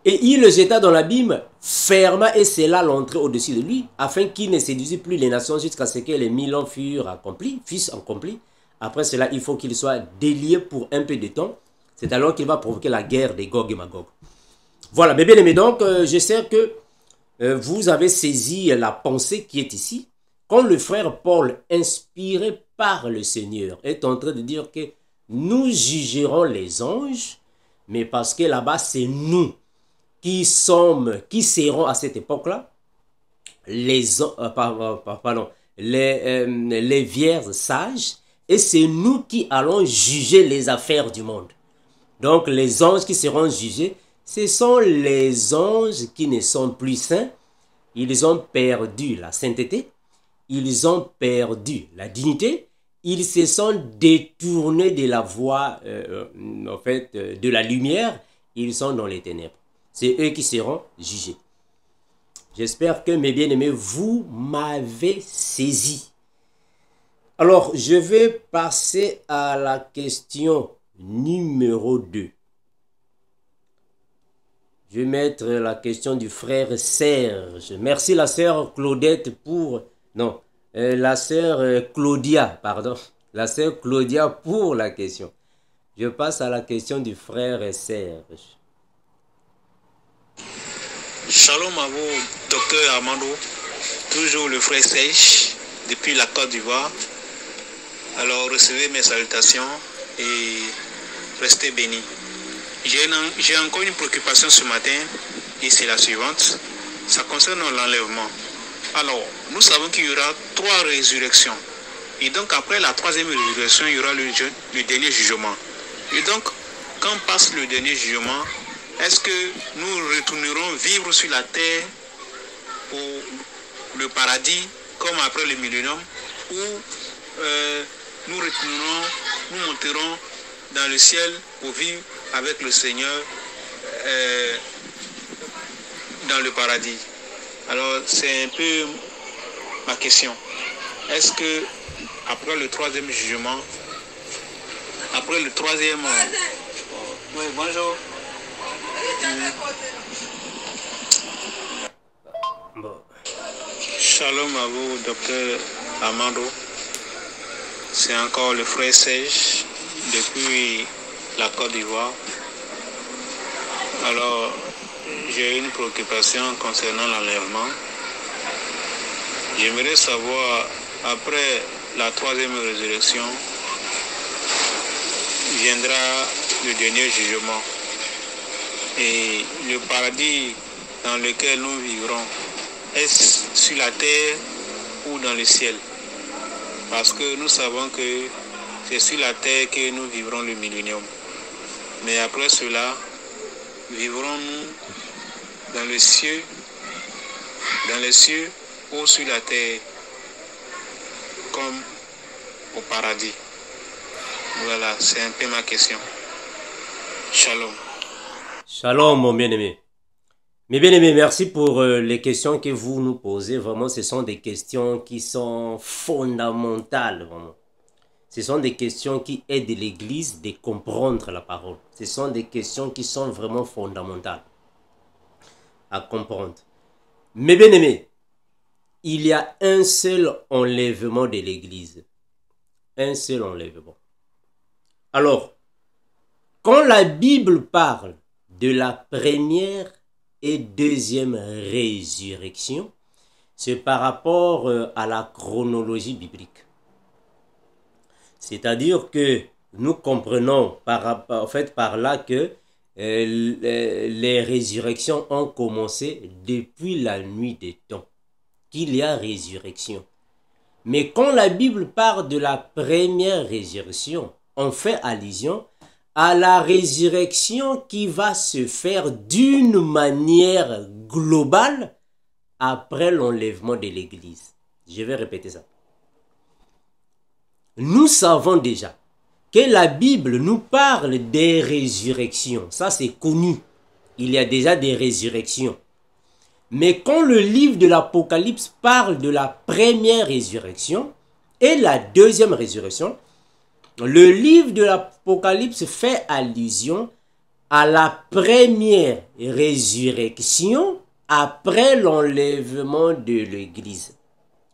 Et il le jeta dans l'abîme, ferma et scella l'entrée au-dessus de lui, afin qu'il ne séduisît plus les nations jusqu'à ce que les 1000 ans fussent accomplis. Après cela, il faut qu'il soit délié pour un peu de temps. C'est alors qu'il va provoquer la guerre des Gog et Magog. Voilà, mes bien-aimés, donc j'espère que vous avez saisi la pensée qui est ici. Quand le frère Paul, inspiré par le Seigneur, est en train de dire que nous jugerons les anges, mais parce que là-bas, c'est nous qui seront à cette époque-là les vierges sages, et c'est nous qui allons juger les affaires du monde. Donc les anges qui seront jugés, ce sont les anges qui ne sont plus saints. Ils ont perdu la sainteté, ils ont perdu la dignité, ils se sont détournés de la voie de la lumière, ils sont dans les ténèbres. C'est eux qui seront jugés. J'espère que mes bien-aimés, vous m'avez saisi. Alors, je vais passer à la question numéro 2. Je vais mettre la question du frère Serge. Merci la sœur Claudette pour... Non, la sœur Claudia, pardon. La sœur Claudia pour la question. Je passe à la question du frère Serge. Shalom à vous, docteur Armando. Toujours le frère Serge, depuis la Côte d'Ivoire. Alors, recevez mes salutations et restez bénis. J'ai encore une préoccupation ce matin et c'est la suivante. Ça concerne l'enlèvement. Alors, nous savons qu'il y aura 3 résurrections. Et donc après la troisième résurrection, il y aura le dernier jugement. Et donc, quand passe le dernier jugement, est-ce que nous retournerons vivre sur la terre pour le paradis, comme après le millénium, ou nous retournerons, nous monterons dans le ciel pour vivre avec le Seigneur dans le paradis? Alors c'est un peu ma question. Est-ce que après le troisième jugement, après le troisième... Oui, bonjour. Shalom à vous, docteur Armando. C'est encore le frère Serge depuis la Côte d'Ivoire. Alors, j'ai une préoccupation concernant l'enlèvement. J'aimerais savoir, après la troisième résurrection, viendra le dernier jugement. Et le paradis dans lequel nous vivrons, est-ce sur la terre ou dans le ciel? Parce que nous savons que c'est sur la terre que nous vivrons le millénium. Mais après cela, vivrons-nous dans les cieux ou sur la terre, comme au paradis? Voilà, c'est un peu ma question. Shalom. Shalom, mon bien-aimé. Mes bien-aimés, merci pour les questions que vous nous posez. Vraiment, ce sont des questions qui sont fondamentales. Vraiment. Ce sont des questions qui aident l'Église à comprendre la parole. Ce sont des questions qui sont vraiment fondamentales à comprendre. Mes bien-aimés, il y a un seul enlèvement de l'Église. Un seul enlèvement. Alors, quand la Bible parle de la première et deuxième résurrection, c'est par rapport à la chronologie biblique. C'est-à-dire que nous comprenons par là que les résurrections ont commencé depuis la nuit des temps, qu'il y a résurrection. Mais quand la Bible parle de la première résurrection, on fait allusion à la résurrection qui va se faire d'une manière globale après l'enlèvement de l'Église. Je vais répéter ça. Nous savons déjà que la Bible nous parle des résurrections. Ça, c'est connu. Il y a déjà des résurrections. Mais quand le livre de l'Apocalypse parle de la première résurrection et la deuxième résurrection, le livre de l'Apocalypse fait allusion à la première résurrection après l'enlèvement de l'Église.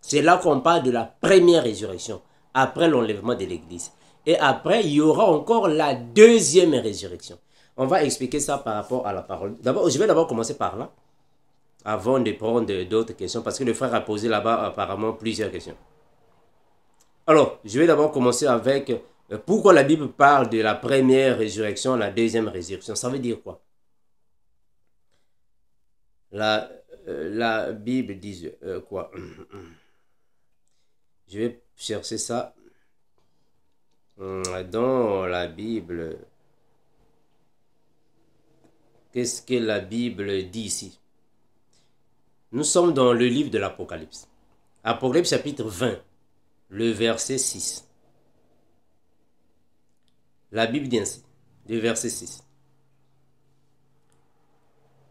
C'est là qu'on parle de la première résurrection après l'enlèvement de l'Église. Et après, il y aura encore la deuxième résurrection. On va expliquer ça par rapport à la parole. Je vais d'abord commencer par là, avant de prendre d'autres questions, parce que le frère a posé là-bas apparemment plusieurs questions. Alors, je vais d'abord commencer avec pourquoi la Bible parle de la première résurrection, la deuxième résurrection. Ça veut dire quoi? La Bible dit quoi? Je vais chercher ça dans la Bible. Qu'est-ce que la Bible dit ici? Nous sommes dans le livre de l'Apocalypse. Apocalypse chapitre 20, le verset 6. La Bible dit ainsi, le verset 6.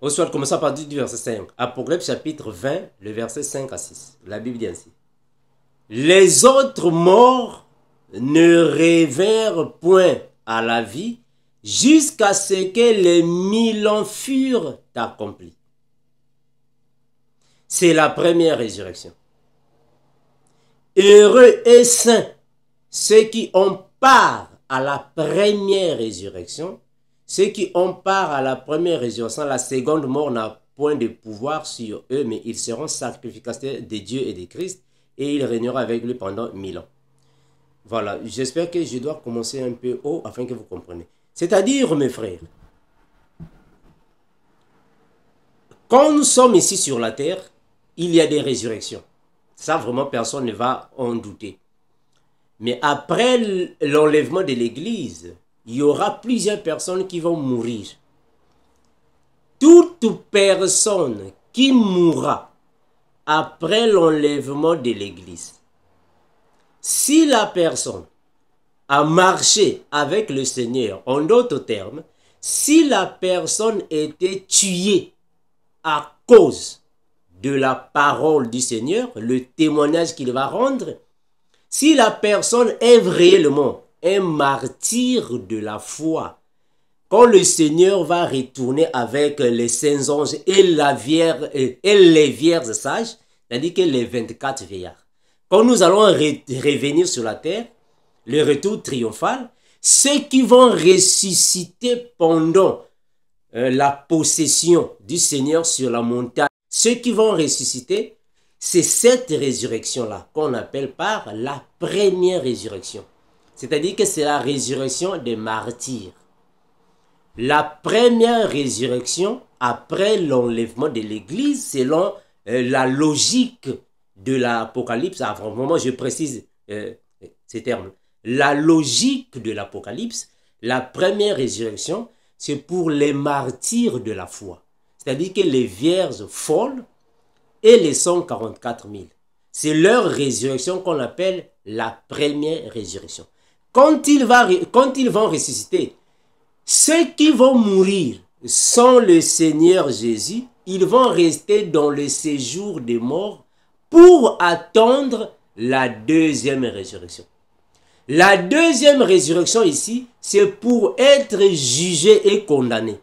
Au soit, commençons par du verset 5. Apocalypse chapitre 20, le verset 5 à 6. La Bible dit ainsi. Les autres morts ne revinrent point à la vie jusqu'à ce que les 1000 ans furent accomplis. C'est la première résurrection. Heureux et saints ceux qui ont part à la première résurrection. Ceux qui ont part à la première résurrection, la seconde mort n'a point de pouvoir sur eux, mais ils seront sacrificateurs de Dieu et de Christ, et ils régneront avec lui pendant 1000 ans. Voilà, j'espère que je dois commencer un peu haut afin que vous compreniez. C'est-à-dire, mes frères, quand nous sommes ici sur la terre, il y a des résurrections. Ça, vraiment, personne ne va en douter. Mais après l'enlèvement de l'Église, il y aura plusieurs personnes qui vont mourir. Toute personne qui mourra après l'enlèvement de l'Église, si la personne a marché avec le Seigneur, en d'autres termes, si la personne était tuée à cause de la parole du Seigneur, le témoignage qu'il va rendre, si la personne est réellement un martyr de la foi, quand le Seigneur va retourner avec les saints anges et les vierges sages, c'est-à-dire que les 24 vieillards, quand nous allons revenir sur la terre, le retour triomphal, ceux qui vont ressusciter pendant la possession du Seigneur sur la montagne, ceux qui vont ressusciter, c'est cette résurrection-là qu'on appelle par la première résurrection. C'est-à-dire que c'est la résurrection des martyrs. La première résurrection après l'enlèvement de l'Église, selon la logique de l'Apocalypse, avant moment je précise ces termes, la logique de l'Apocalypse, la première résurrection, c'est pour les martyrs de la foi. C'est-à-dire que les vierges folles et les 144 000. C'est leur résurrection qu'on appelle la première résurrection. Quand ils vont ressusciter, ceux qui vont mourir sans le Seigneur Jésus, ils vont rester dans le séjour des morts pour attendre la deuxième résurrection. La deuxième résurrection ici, c'est pour être jugé et condamné.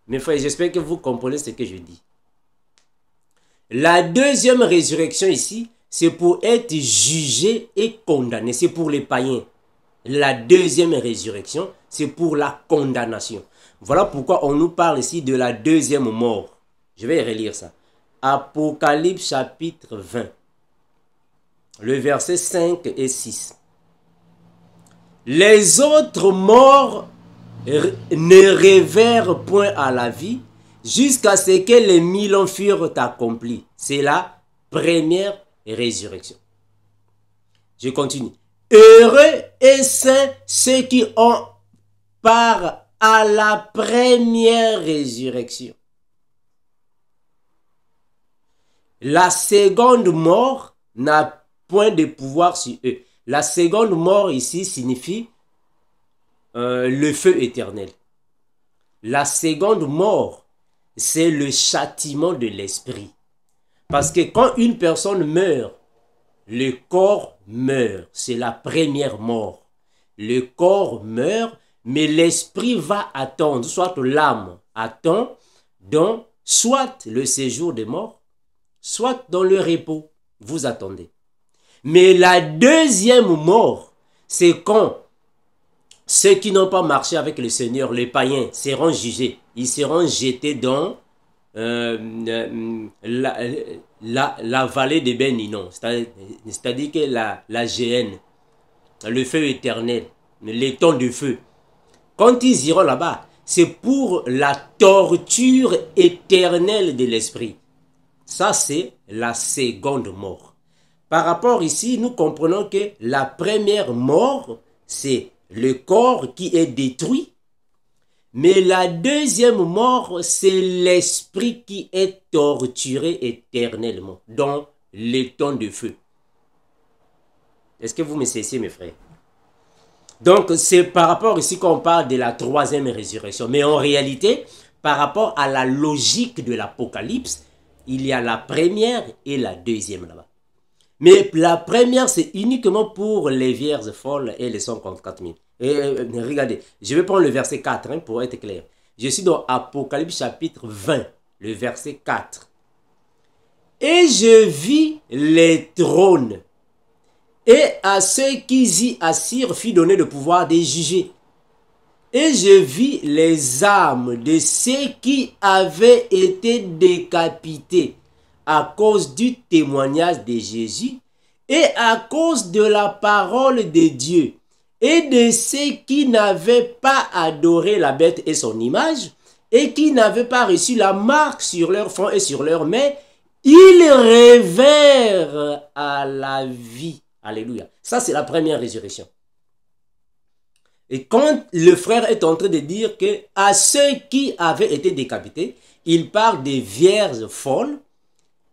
Mes frères, j'espère que vous comprenez ce que je dis. La deuxième résurrection ici, c'est pour être jugé et condamné. C'est pour les païens. La deuxième résurrection, c'est pour la condamnation. Voilà pourquoi on nous parle ici de la deuxième mort. Je vais relire ça. Apocalypse chapitre 20. Le verset 5 et 6. Les autres morts ne revinrent point à la vie jusqu'à ce que les 1000 ans furent accomplis. C'est la première résurrection. Je continue. Heureux et saints ceux qui ont part à la première résurrection. La seconde mort n'a point de pouvoir sur eux. La seconde mort ici signifie le feu éternel. La seconde mort, c'est le châtiment de l'esprit. Parce que quand une personne meurt, le corps meurt. C'est la première mort. Le corps meurt, mais l'esprit va attendre, soit l'âme attend dans soit le séjour des morts, soit dans le repos. Vous attendez. Mais la deuxième mort, c'est quand ceux qui n'ont pas marché avec le Seigneur, les païens, seront jugés. Ils seront jetés dans la vallée de Ben-Hinnom, c'est-à-dire que la géhenne, le feu éternel, les temps de feu. Quand ils iront là-bas, c'est pour la torture éternelle de l'esprit. Ça, c'est la seconde mort. Par rapport ici, nous comprenons que la première mort, c'est le corps qui est détruit. Mais la deuxième mort, c'est l'esprit qui est torturé éternellement dans les temps de feu. Est-ce que vous me cessez, mes frères? Donc, c'est par rapport ici qu'on parle de la troisième résurrection. Mais en réalité, par rapport à la logique de l'Apocalypse, il y a la première et la deuxième là-bas. Mais la première, c'est uniquement pour les vierges folles et les 144 000. Regardez, je vais prendre le verset 4 pour être clair. Je suis dans Apocalypse chapitre 20, le verset 4. Et je vis les trônes, et à ceux qui y assirent fut donné le pouvoir de juger. Et je vis les âmes de ceux qui avaient été décapités à cause du témoignage de Jésus et à cause de la parole de Dieu, et de ceux qui n'avaient pas adoré la bête et son image, et qui n'avaient pas reçu la marque sur leur front et sur leurs mains, ils revinrent à la vie Alléluia. Ça, c'est la première résurrection. Et quand le frère est en train de dire que à ceux qui avaient été décapités, il parle des vierges folles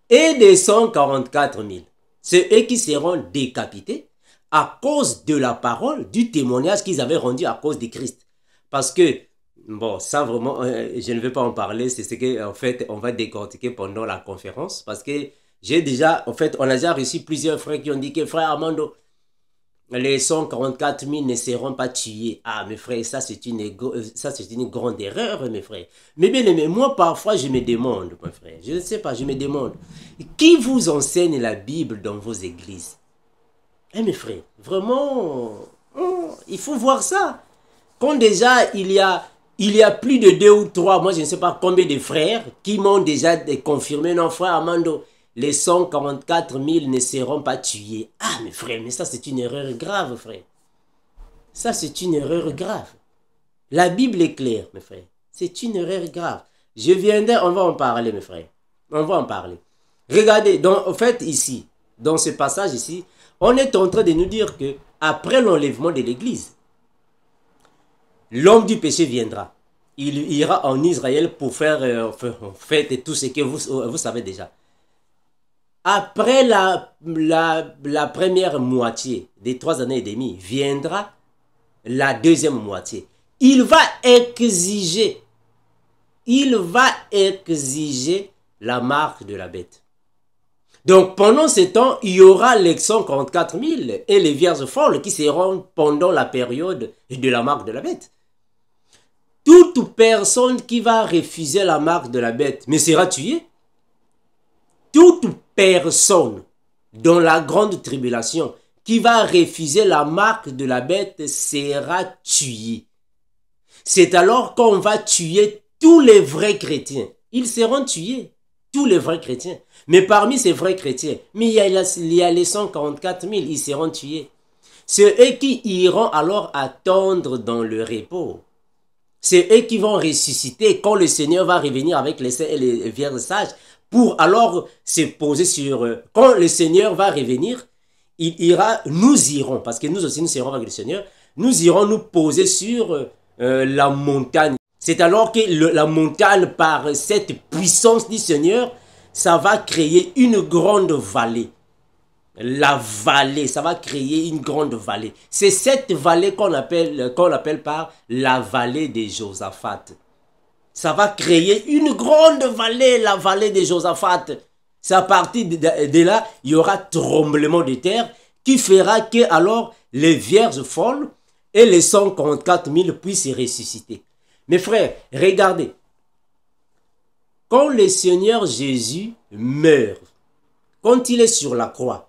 et des 144 000. C'est eux qui seront décapités à cause de la parole, du témoignage qu'ils avaient rendu à cause de Christ. Parce que, bon, ça vraiment, je ne vais pas en parler, c'est ce qu'en fait, on va décortiquer pendant la conférence. Parce que j'ai déjà, en fait, on a déjà reçu plusieurs frères qui ont dit que, frère Armando, les 144 000 ne seront pas tués. Ah, mes frères, ça c'est une grande erreur, mes frères. Mais bien aimé, moi parfois je me demande, mes frères, je ne sais pas, je me demande, qui vous enseigne la Bible dans vos églises? Eh mes frères, vraiment, il faut voir ça. Quand déjà il y a plus de 2 ou 3, moi je ne sais pas combien de frères qui m'ont déjà confirmé, non frère Armando, les 144 000 ne seront pas tués. Ah, mes frères, mais ça c'est une erreur grave, frère. Ça c'est une erreur grave. La Bible est claire, mes frères. C'est une erreur grave. Je viendrai, on va en parler, mes frères. On va en parler. Regardez, donc, en fait, ici, dans ce passage ici, on est en train de nous dire que après l'enlèvement de l'Église, l'homme du péché viendra. Il ira en Israël pour faire fête tout ce que vous savez déjà. Après la première moitié des 3 années et demie, viendra la deuxième moitié. Il va exiger la marque de la bête. Donc pendant ce temps, il y aura les 144 000 et les vierges folles qui seront pendant la période de la marque de la bête. Toute personne qui va refuser la marque de la bête mais sera tuée. Toute personne dans la grande tribulation qui va refuser la marque de la bête sera tuée. C'est alors qu'on va tuer tous les vrais chrétiens. Ils seront tués, tous les vrais chrétiens. Mais parmi ces vrais chrétiens, mais il y a les 144 000, ils seront tués. C'est eux qui iront alors attendre dans le repos. C'est eux qui vont ressusciter quand le Seigneur va revenir avec les saints et les vierges sages pour alors se poser sur... Quand le Seigneur va revenir, il ira, nous irons, parce que nous aussi nous serons avec le Seigneur, nous irons nous poser sur la montagne. C'est alors que la montagne, par cette puissance du Seigneur, ça va créer une grande vallée. La vallée, ça va créer une grande vallée. C'est cette vallée qu'on appelle par la vallée de Josaphat. Ça va créer une grande vallée, la vallée de Josaphat. C'est à partir de là, il y aura tremblement de terre qui fera que alors les vierges folles et les 144 000 puissent ressusciter. Mes frères, regardez. Quand le Seigneur Jésus meurt, quand il est sur la croix,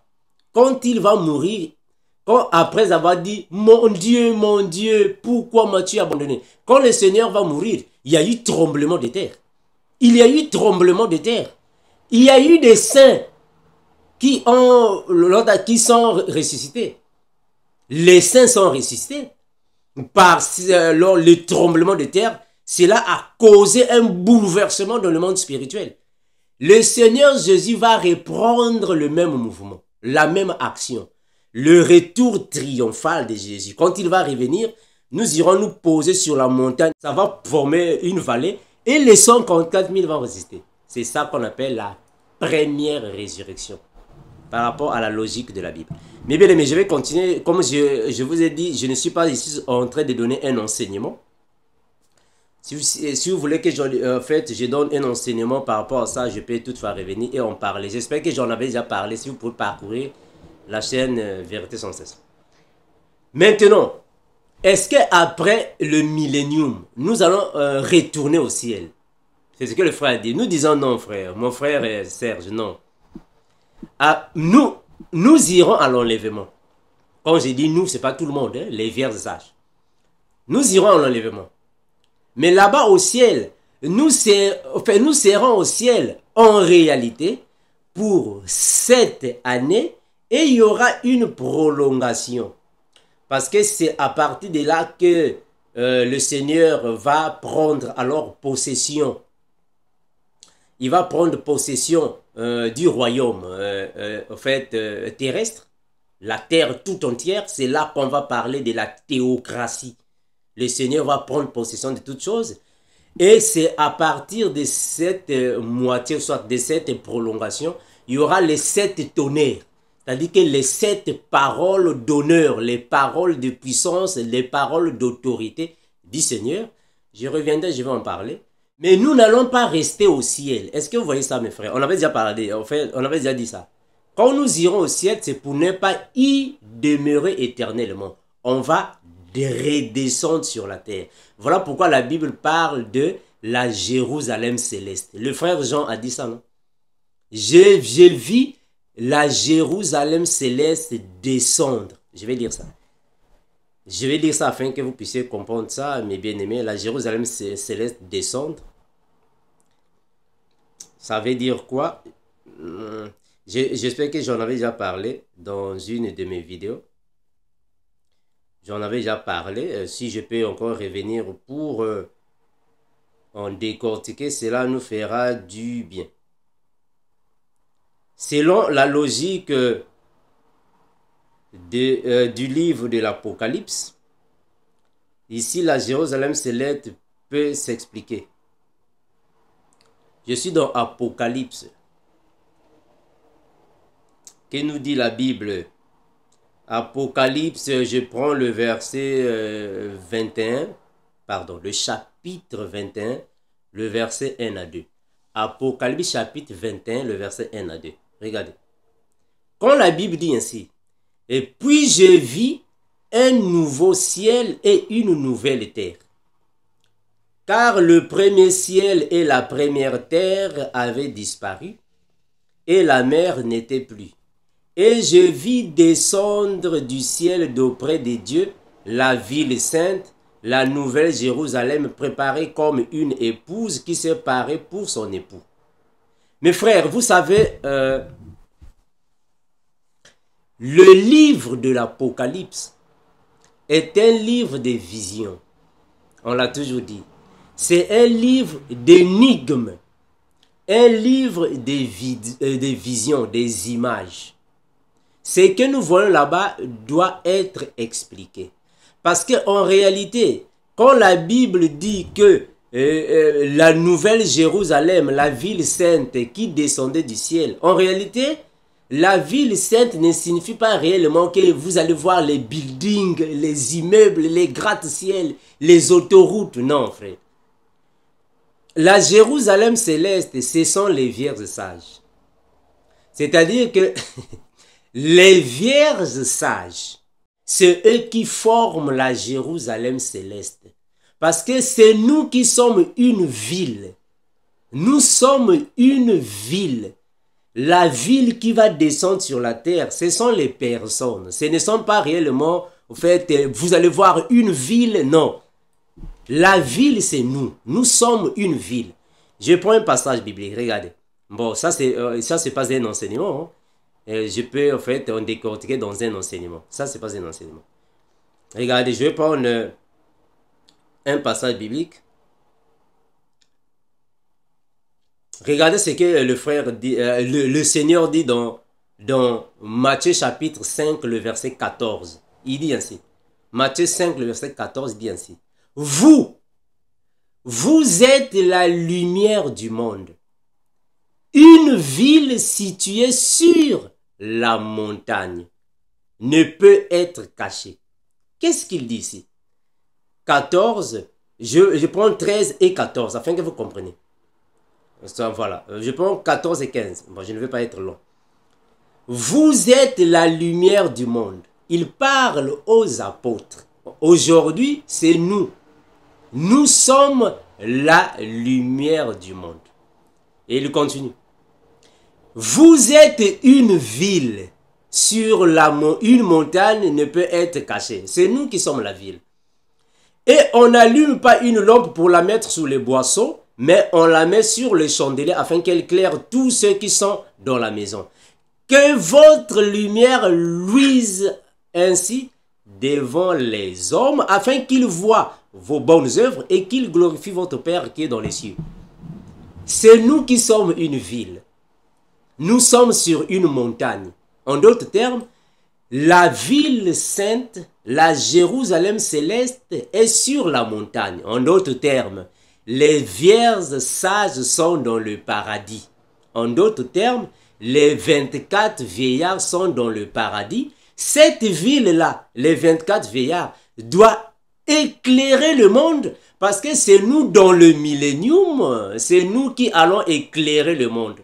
quand il va mourir, quand après avoir dit « Mon Dieu, pourquoi m'as-tu abandonné ?» Quand le Seigneur va mourir, il y a eu tremblement de terre. Il y a eu tremblement de terre. Il y a eu des saints qui sont ressuscités. Les saints sont ressuscités. Par le tremblement de terre, cela a causé un bouleversement dans le monde spirituel. Le Seigneur Jésus va reprendre le même mouvement, la même action. Le retour triomphal de Jésus. Quand il va revenir, nous irons nous poser sur la montagne. Ça va former une vallée et les 144 000 vont résister. C'est ça qu'on appelle la première résurrection par rapport à la logique de la Bible. Mais bien aimé, je vais continuer. Comme je vous ai dit, je ne suis pas ici en train de donner un enseignement. Si vous voulez que je donne un enseignement par rapport à ça, je peux toutefois revenir et en parler. J'espère que j'en avais déjà parlé. Si vous pouvez parcourir la chaîne Vérité sans cesse. Maintenant, est-ce qu'après le millénium, nous allons retourner au ciel? C'est ce que le frère a dit. Nous disons non, frère. Mon frère Serge, non. Ah, nous irons à l'enlèvement. Quand je dis nous, ce n'est pas tout le monde, hein, les vierges sages. Nous irons à l'enlèvement. Mais là-bas au ciel, nous serons au ciel en réalité pour 7 années et il y aura une prolongation. Parce que c'est à partir de là que le Seigneur va prendre alors possession. Il va prendre possession du royaume terrestre. la terre tout entière, c'est là qu'on va parler de la théocratie. Le Seigneur va prendre possession de toutes choses. Et c'est à partir de cette moitié, soit de cette prolongation, il y aura les 7 tonnerres. C'est-à-dire que les 7 paroles d'honneur, les paroles de puissance, les paroles d'autorité du Seigneur. Je reviendrai, je vais en parler. Mais nous n'allons pas rester au ciel. Est-ce que vous voyez ça, mes frères? On avait déjà parlé, en fait, on avait déjà dit ça. Quand nous irons au ciel, c'est pour ne pas y demeurer éternellement. On va redescendre sur la terre. Voilà pourquoi la Bible parle de la Jérusalem céleste. Le frère Jean a dit ça, non? J'ai vu la Jérusalem céleste descendre. Je vais lire ça. Je vais lire ça afin que vous puissiez comprendre ça, mes bien-aimés. La Jérusalem céleste descendre. Ça veut dire quoi? J'espère que j'en avais déjà parlé dans une de mes vidéos. J'en avais déjà parlé. Si je peux encore revenir pour en décortiquer, cela nous fera du bien. Selon la logique du livre de l'Apocalypse, ici la Jérusalem céleste peut s'expliquer. Je suis dans Apocalypse. Que nous dit la Bible? Apocalypse, je prends le verset 21, pardon, le chapitre 21, le verset 1 à 2. Apocalypse chapitre 21, le verset 1 à 2. Regardez. Quand la Bible dit ainsi, « Et puis je vis un nouveau ciel et une nouvelle terre. Car le premier ciel et la première terre avaient disparu, et la mer n'était plus. Et je vis descendre du ciel d'auprès de Dieu la ville sainte, la nouvelle Jérusalem préparée comme une épouse qui s'est parée pour son époux. » Mes frères, vous savez, le livre de l'Apocalypse est un livre de visions. On l'a toujours dit. C'est un livre d'énigmes, un livre de visions, des images. Ce que nous voyons là-bas doit être expliqué. Parce qu'en réalité, quand la Bible dit que la nouvelle Jérusalem, la ville sainte qui descendait du ciel, en réalité, la ville sainte ne signifie pas réellement que vous allez voir les buildings, les immeubles, les gratte-ciel, les autoroutes. Non, frère. La Jérusalem céleste, ce sont les vierges sages. C'est-à-dire que les vierges sages, c'est eux qui forment la Jérusalem céleste. Parce que c'est nous qui sommes une ville. Nous sommes une ville. La ville qui va descendre sur la terre, ce sont les personnes. Ce ne sont pas réellement, en fait, vous allez voir une ville, non. La ville, c'est nous. Nous sommes une ville. Je prends un passage biblique, regardez. Bon, ça, c'est pas un enseignement. Hein. Je peux, en fait, en décortiquer dans un enseignement. Ça, c'est pas un enseignement. Regardez, je vais prendre un passage biblique. Regardez ce que le frère dit, le Seigneur dit dans Matthieu chapitre 5, le verset 14. Il dit ainsi. Matthieu 5, le verset 14 dit ainsi. Vous êtes la lumière du monde. Une ville située sur la montagne ne peut être cachée. Qu'est-ce qu'il dit ici? 14, je prends 13 et 14 afin que vous compreniez. Voilà, je prends 14 et 15. Bon, je ne vais pas être long. Vous êtes la lumière du monde. Il parle aux apôtres. Aujourd'hui, c'est nous. Nous sommes la lumière du monde. Et il continue. Vous êtes une ville sur une montagne ne peut être cachée. C'est nous qui sommes la ville. Et on n'allume pas une lampe pour la mettre sous les boissons, mais on la met sur le chandelier afin qu'elle éclaire tous ceux qui sont dans la maison. Que votre lumière luise ainsi devant les hommes afin qu'ils voient vos bonnes œuvres et qu'ils glorifient votre Père qui est dans les cieux. C'est nous qui sommes une ville. Nous sommes sur une montagne. En d'autres termes, La ville sainte, la Jérusalem céleste, est sur la montagne. En d'autres termes, les vierges sages sont dans le paradis. En d'autres termes, les 24 vieillards sont dans le paradis. Cette ville-là, les 24 vieillards, doit éclairer le monde parce que c'est nous dans le millénium, c'est nous qui allons éclairer le monde.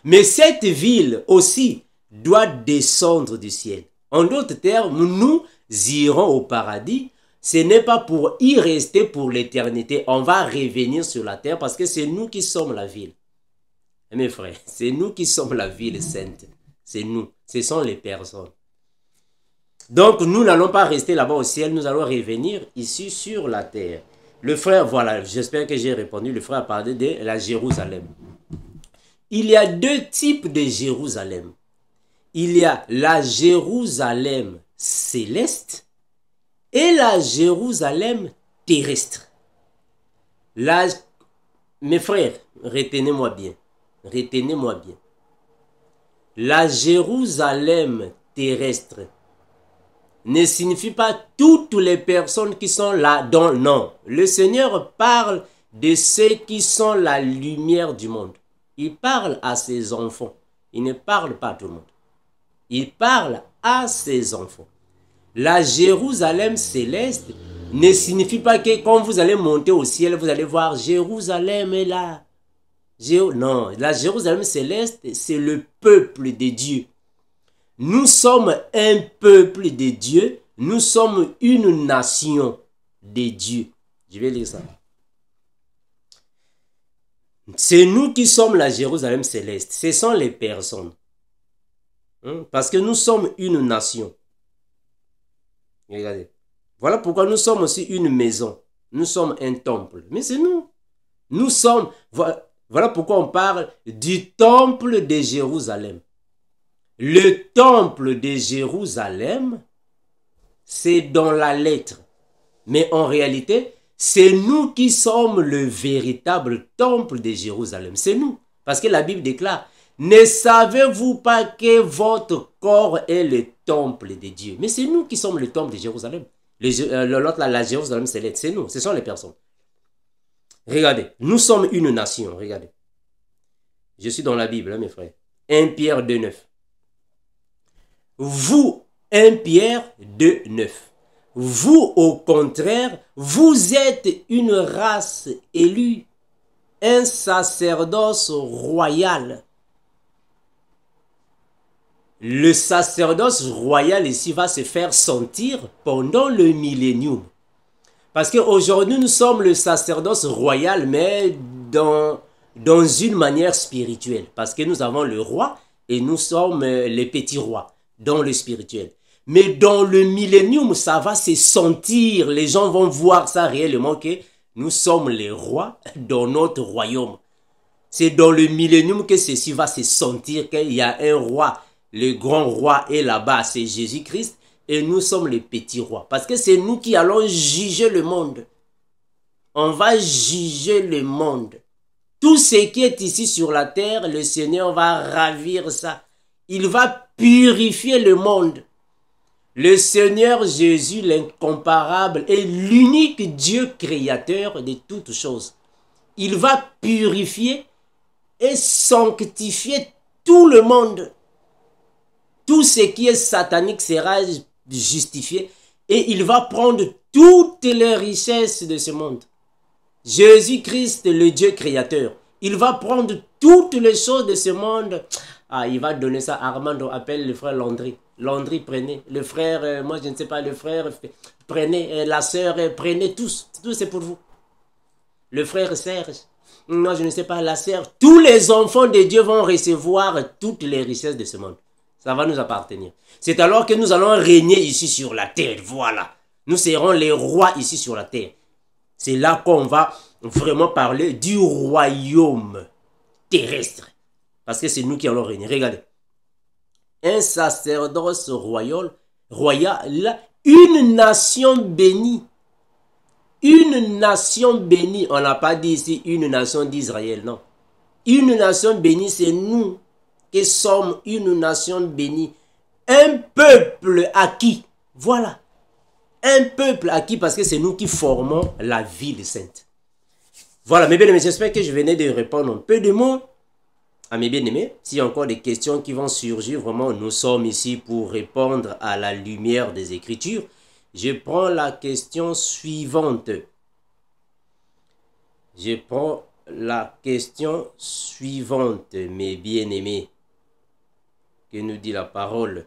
Mais cette ville aussi doit descendre du ciel. En d'autres termes, nous irons au paradis. Ce n'est pas pour y rester pour l'éternité. On va revenir sur la terre parce que c'est nous qui sommes la ville. Mes frères, c'est nous qui sommes la ville sainte. C'est nous. Ce sont les personnes. Donc, nous n'allons pas rester là-bas au ciel. Nous allons revenir ici sur la terre. Le frère, voilà, j'espère que j'ai répondu. Le frère a parlé de la Jérusalem. Il y a deux types de Jérusalem. Il y a la Jérusalem céleste et la Jérusalem terrestre. Mes frères, retenez-moi bien. Retenez-moi bien. La Jérusalem terrestre ne signifie pas toutes les personnes qui sont là dans... Non, le Seigneur parle de ceux qui sont la lumière du monde. Il parle à ses enfants. Il ne parle pas à tout le monde. Il parle à ses enfants. La Jérusalem céleste ne signifie pas que quand vous allez monter au ciel, vous allez voir Jérusalem est là. Non, la Jérusalem céleste, c'est le peuple de Dieu. Nous sommes un peuple de Dieu. Nous sommes une nation de Dieu. Je vais lire ça. C'est nous qui sommes la Jérusalem céleste. Ce sont les personnes. Parce que nous sommes une nation. Regardez. Voilà pourquoi nous sommes aussi une maison. Nous sommes un temple. Mais c'est nous. Nous sommes... Voilà pourquoi on parle du temple de Jérusalem. Le temple de Jérusalem, c'est dans la lettre. Mais en réalité, c'est nous qui sommes le véritable temple de Jérusalem. C'est nous. Parce que la Bible déclare, ne savez-vous pas que votre corps est le temple de Dieu? Mais c'est nous qui sommes le temple de Jérusalem. L'autre, la Jérusalem céleste, c'est nous. Ce sont les personnes. Regardez, nous sommes une nation. Regardez. Je suis dans la Bible, hein, mes frères. 1 Pierre 2,9. Vous, 1 Pierre 2,9. Vous, au contraire, vous êtes une race élue, un sacerdoce royal. Le sacerdoce royal ici va se faire sentir pendant le millénium. Parce qu'aujourd'hui, nous sommes le sacerdoce royal, mais dans une manière spirituelle. Parce que nous avons le roi et nous sommes les petits rois dans le spirituel. Mais dans le millénium, ça va se sentir. Les gens vont voir ça réellement que nous sommes les rois dans notre royaume. C'est dans le millénium que ceci va se sentir qu'il y a un roi. Le grand roi est là-bas, c'est Jésus-Christ. Et nous sommes les petits rois. Parce que c'est nous qui allons juger le monde. On va juger le monde. Tout ce qui est ici sur la terre, le Seigneur va ravir ça. Il va purifier le monde. Le Seigneur Jésus, l'incomparable, est l'unique Dieu créateur de toutes choses. Il va purifier et sanctifier tout le monde. Tout ce qui est satanique sera justifié et il va prendre toutes les richesses de ce monde. Jésus-Christ, le Dieu créateur, il va prendre toutes les choses de ce monde. Ah, il va donner ça. Armando appelle le frère Landry. Landry, prenez. Le frère, moi je ne sais pas, le frère, prenez. La sœur, prenez tous. Tout c'est pour vous. Le frère Serge, moi je ne sais pas, la sœur. Tous les enfants de Dieu vont recevoir toutes les richesses de ce monde. Ça va nous appartenir. C'est alors que nous allons régner ici sur la terre. Voilà. Nous serons les rois ici sur la terre. C'est là qu'on va vraiment parler du royaume terrestre. Parce que c'est nous qui allons régner. Regardez. Un sacerdoce royal, une nation bénie. Une nation bénie. On n'a pas dit ici une nation d'Israël, non. Une nation bénie, c'est nous qui sommes une nation bénie. un peuple acquis. Voilà. Un peuple acquis parce que c'est nous qui formons la ville sainte. Voilà, mes bien-aimés, j'espère que je venais de répondre un peu de mots à mes bien-aimés. S'il y a encore des questions qui vont surgir, vraiment, nous sommes ici pour répondre à la lumière des Écritures. Je prends la question suivante. Je prends la question suivante, mes bien-aimés. Que nous dit la parole?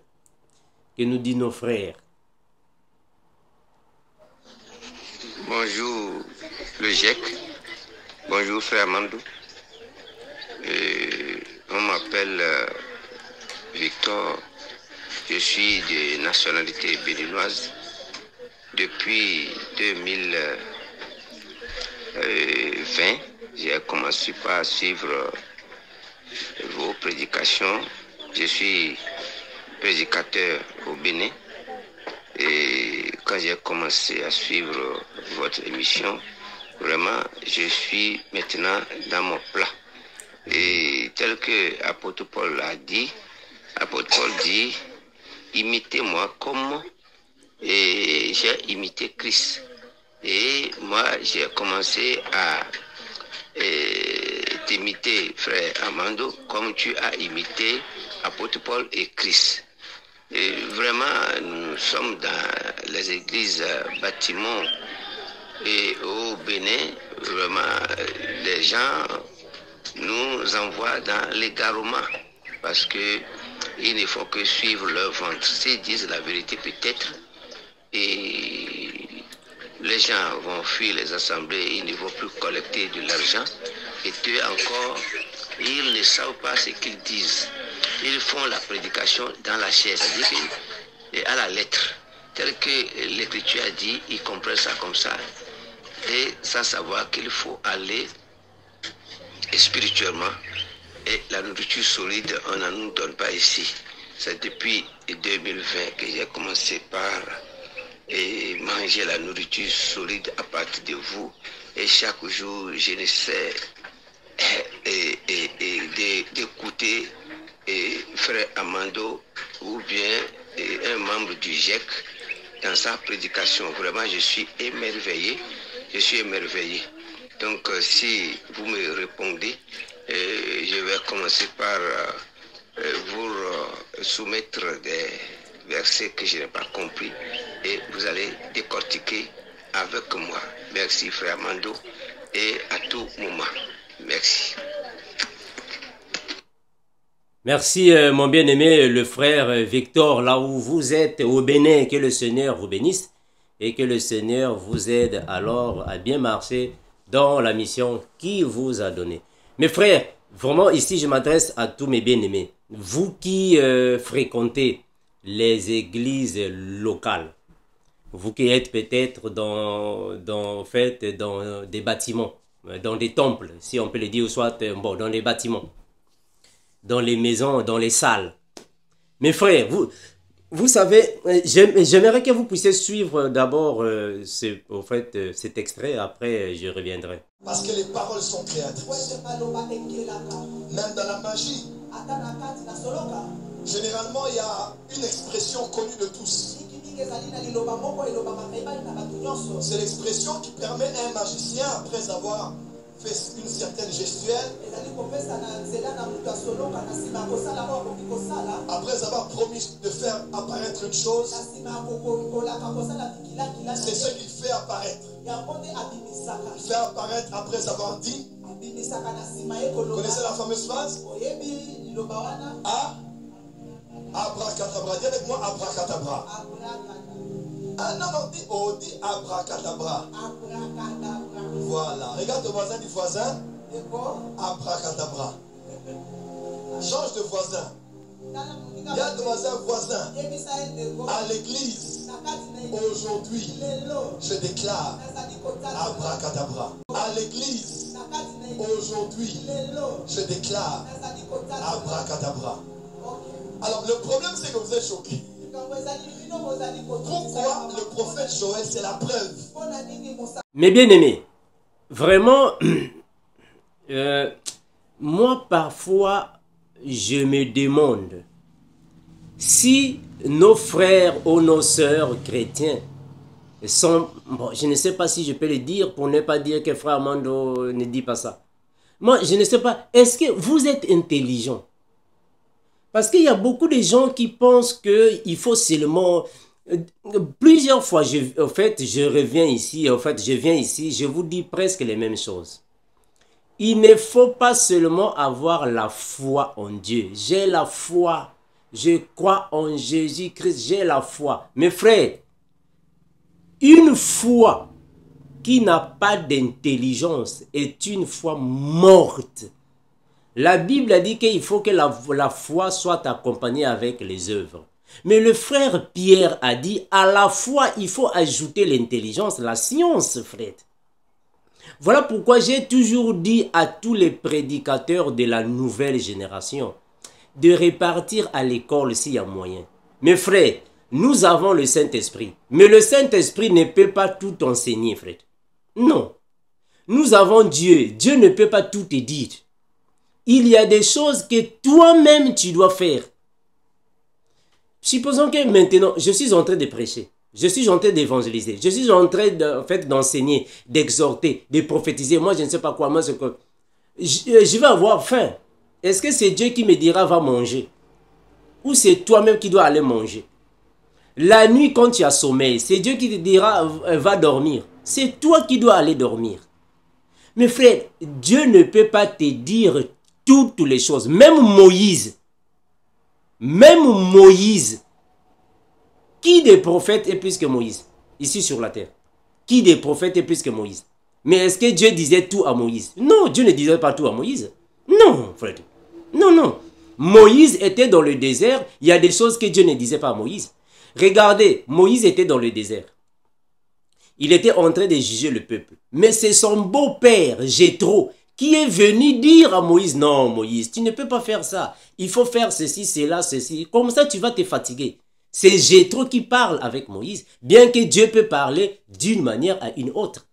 Que nous dit nos frères? Bonjour le GIEC. Bonjour frère Mandou. On m'appelle Victor. Je suis de nationalité béninoise. Depuis 2020, j'ai commencé par suivre vos prédications. Je suis prédicateur au Bénin. Et quand j'ai commencé à suivre votre émission, vraiment, je suis maintenant dans mon plat. Et tel que l'apôtre Paul a dit, l'apôtre Paul dit, imitez-moi comme j'ai imité Christ. Et moi, j'ai commencé à t'imiter, frère Armando, comme tu as imité l'apôtre Paul et Christ. Et vraiment, nous sommes dans les églises bâtiments et au Bénin, vraiment, les gens nous envoient dans l'égarement parce que il ne faut que suivre leur ventre. S'ils disent la vérité peut-être, et les gens vont fuir les assemblées, ils ne vont plus collecter de l'argent. Et eux encore, ils ne savent pas ce qu'ils disent. Ils font la prédication dans la chair, c'est-à-dire à la lettre, tel que l'Écriture a dit, ils comprennent ça comme ça, et sans savoir qu'il faut aller spirituellement, et la nourriture solide, on ne nous donne pas ici. C'est depuis 2020 que j'ai commencé par manger la nourriture solide à partir de vous, et chaque jour, je ne sais d'écouter frère Armando ou bien un membre du GIEC dans sa prédication. Vraiment, je suis émerveillé. Je suis émerveillé. Donc, si vous me répondez, je vais commencer par vous soumettre des versets que je n'ai pas compris et vous allez décortiquer avec moi. Merci, frère Armando, et à tout moment. Merci. Merci mon bien-aimé, le frère Victor, là où vous êtes au Bénin, que le Seigneur vous bénisse et que le Seigneur vous aide alors à bien marcher dans la mission qu'il vous a donnée. Mes frères, vraiment ici je m'adresse à tous mes bien-aimés. Vous qui fréquentez les églises locales, vous qui êtes peut-être dans des bâtiments, dans des temples, si on peut le dire, soit dans des bâtiments, dans les maisons, dans les salles. Mes frères, vous savez, j'aimerais que vous puissiez suivre d'abord cet extrait, après je reviendrai. Parce que les paroles sont créatrices. Même dans la magie, généralement il y a une expression connue de tous. C'est l'expression qui permet à un magicien, après avoir fait une certaine gestuelle, après avoir promis de faire apparaître une chose, c'est ce qu'il fait apparaître. Il fait apparaître après avoir dit. Vous connaissez la fameuse phrase? Abracadabra. Dis avec moi abracadabra. Non, dit abracadabra. Voilà. Regarde le voisin du voisin. Abracadabra. Change de voisin. Il y a de voisin. À l'église, aujourd'hui, je déclare abracadabra. À l'église, aujourd'hui, je déclare abracadabra. Alors, le problème, c'est que vous êtes choqués. Pourquoi le prophète Joël, c'est la preuve? Mes bien-aimés, vraiment, moi, parfois, je me demande, si nos frères ou nos sœurs chrétiens sont... Bon, je ne sais pas si je peux le dire pour ne pas dire que frère Armando ne dit pas ça. Moi, je ne sais pas. Est-ce que vous êtes intelligent? Parce qu'il y a beaucoup de gens qui pensent qu'il faut seulement... Plusieurs fois, en fait, je reviens ici, je vous dis presque les mêmes choses. Il ne faut pas seulement avoir la foi en Dieu. J'ai la foi. Je crois en Jésus-Christ. J'ai la foi. Mes frères, une foi qui n'a pas d'intelligence est une foi morte. La Bible a dit qu'il faut que la foi soit accompagnée avec les œuvres. Mais le frère Pierre a dit, à la foi, il faut ajouter l'intelligence, la science, frère. Voilà pourquoi j'ai toujours dit à tous les prédicateurs de la nouvelle génération de répartir à l'école s'il y a moyen. Mes frères, nous avons le Saint-Esprit. Mais le Saint-Esprit ne peut pas tout enseigner, frère. Non. Nous avons Dieu. Dieu ne peut pas tout te dire. Il y a des choses que toi-même tu dois faire. Supposons que maintenant, je suis en train de prêcher. Je suis en train d'évangéliser. Je suis en train d'enseigner, d'exhorter, de prophétiser. Moi, je ne sais pas quoi. Moi, je vais avoir faim. Est-ce que c'est Dieu qui me dira va manger? Ou c'est toi-même qui dois aller manger? La nuit, quand tu as sommeil, c'est Dieu qui te dira va dormir. C'est toi qui dois aller dormir. Mes frères, Dieu ne peut pas te dire toutes les choses. Même Moïse, qui des prophètes est plus que Moïse, ici sur la terre? Qui des prophètes est plus que Moïse? Mais est-ce que Dieu disait tout à Moïse? Non, Dieu ne disait pas tout à Moïse. Non, frère. Non, non. Moïse était dans le désert. Il y a des choses que Dieu ne disait pas à Moïse. Regardez, Moïse était dans le désert. Il était en train de juger le peuple. Mais c'est son beau-père, Jéthro, qui est venu dire à Moïse, non Moïse, tu ne peux pas faire ça. Il faut faire ceci, cela, ceci. Comme ça, tu vas te fatiguer. C'est Jéthro qui parle avec Moïse, bien que Dieu peut parler d'une manière à une autre.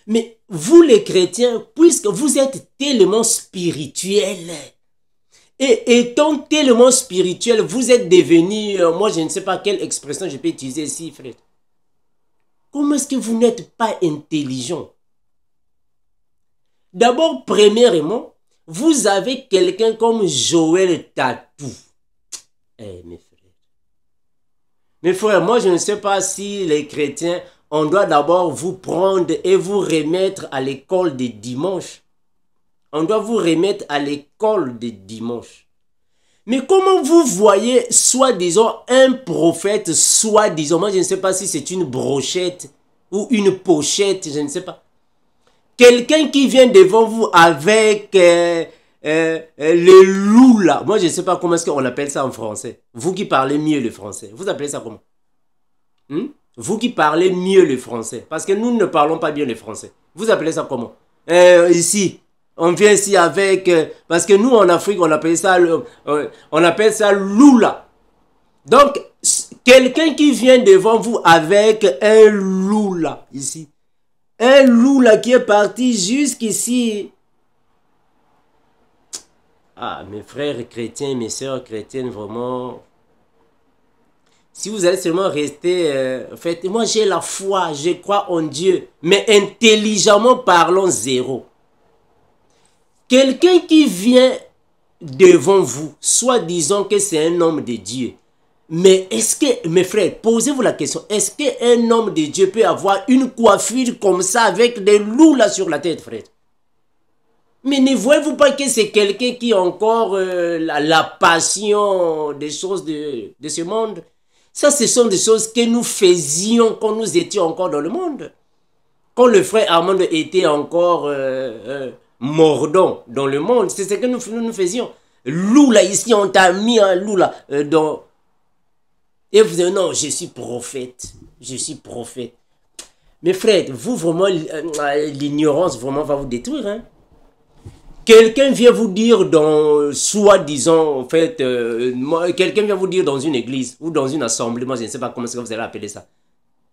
Mais vous les chrétiens, puisque vous êtes tellement spirituels, et étant tellement spirituels, vous êtes devenus, moi je ne sais pas quelle expression je peux utiliser ici, frère. Comment est-ce que vous n'êtes pas intelligent? D'abord, premièrement, vous avez quelqu'un comme Joël Tatou. Eh, mes frères. Mes frères, moi je ne sais pas si les chrétiens, on doit d'abord vous prendre et vous remettre à l'école de dimanche. On doit vous remettre à l'école de dimanche. Mais comment vous voyez, soi-disant, un prophète, soi-disant, moi je ne sais pas si c'est une brochette ou une pochette, je ne sais pas. Quelqu'un qui vient devant vous avec le loup là. Moi je ne sais pas comment est-ce qu'on appelle ça en français. Vous qui parlez mieux le français, vous appelez ça comment? Vous qui parlez mieux le français. Parce que nous ne parlons pas bien le français. Vous appelez ça comment? Ici. On vient ici avec... parce que nous, en Afrique, on appelle ça Lula. Donc, quelqu'un qui vient devant vous avec un Lula, ici. Un Lula qui est parti jusqu'ici. Ah, mes frères chrétiens, mes sœurs chrétiennes, vraiment... Si vous allez seulement rester... en fait, moi, j'ai la foi, je crois en Dieu. Mais intelligemment parlons, zéro. Quelqu'un qui vient devant vous, soit disons que c'est un homme de Dieu. Mais est-ce que, mes frères, posez-vous la question, est-ce qu'un homme de Dieu peut avoir une coiffure comme ça avec des loups là sur la tête, frère? Mais ne voyez-vous pas que c'est quelqu'un qui a encore la passion des choses de ce monde? Ça, ce sont des choses que nous faisions quand nous étions encore dans le monde. Quand le frère Armando était encore... mordant dans le monde, c'est ce que nous faisions. Loup là, ici, on t'a mis un loup là dans... Et vous dites, non, je suis prophète. Je suis prophète. Mais frère, vous vraiment, l'ignorance vraiment va vous détruire. Hein? Quelqu'un vient vous dire dans, soi-disant, en fait, quelqu'un vient vous dire dans une église ou dans une assemblée, moi je ne sais pas comment vous allez appeler ça.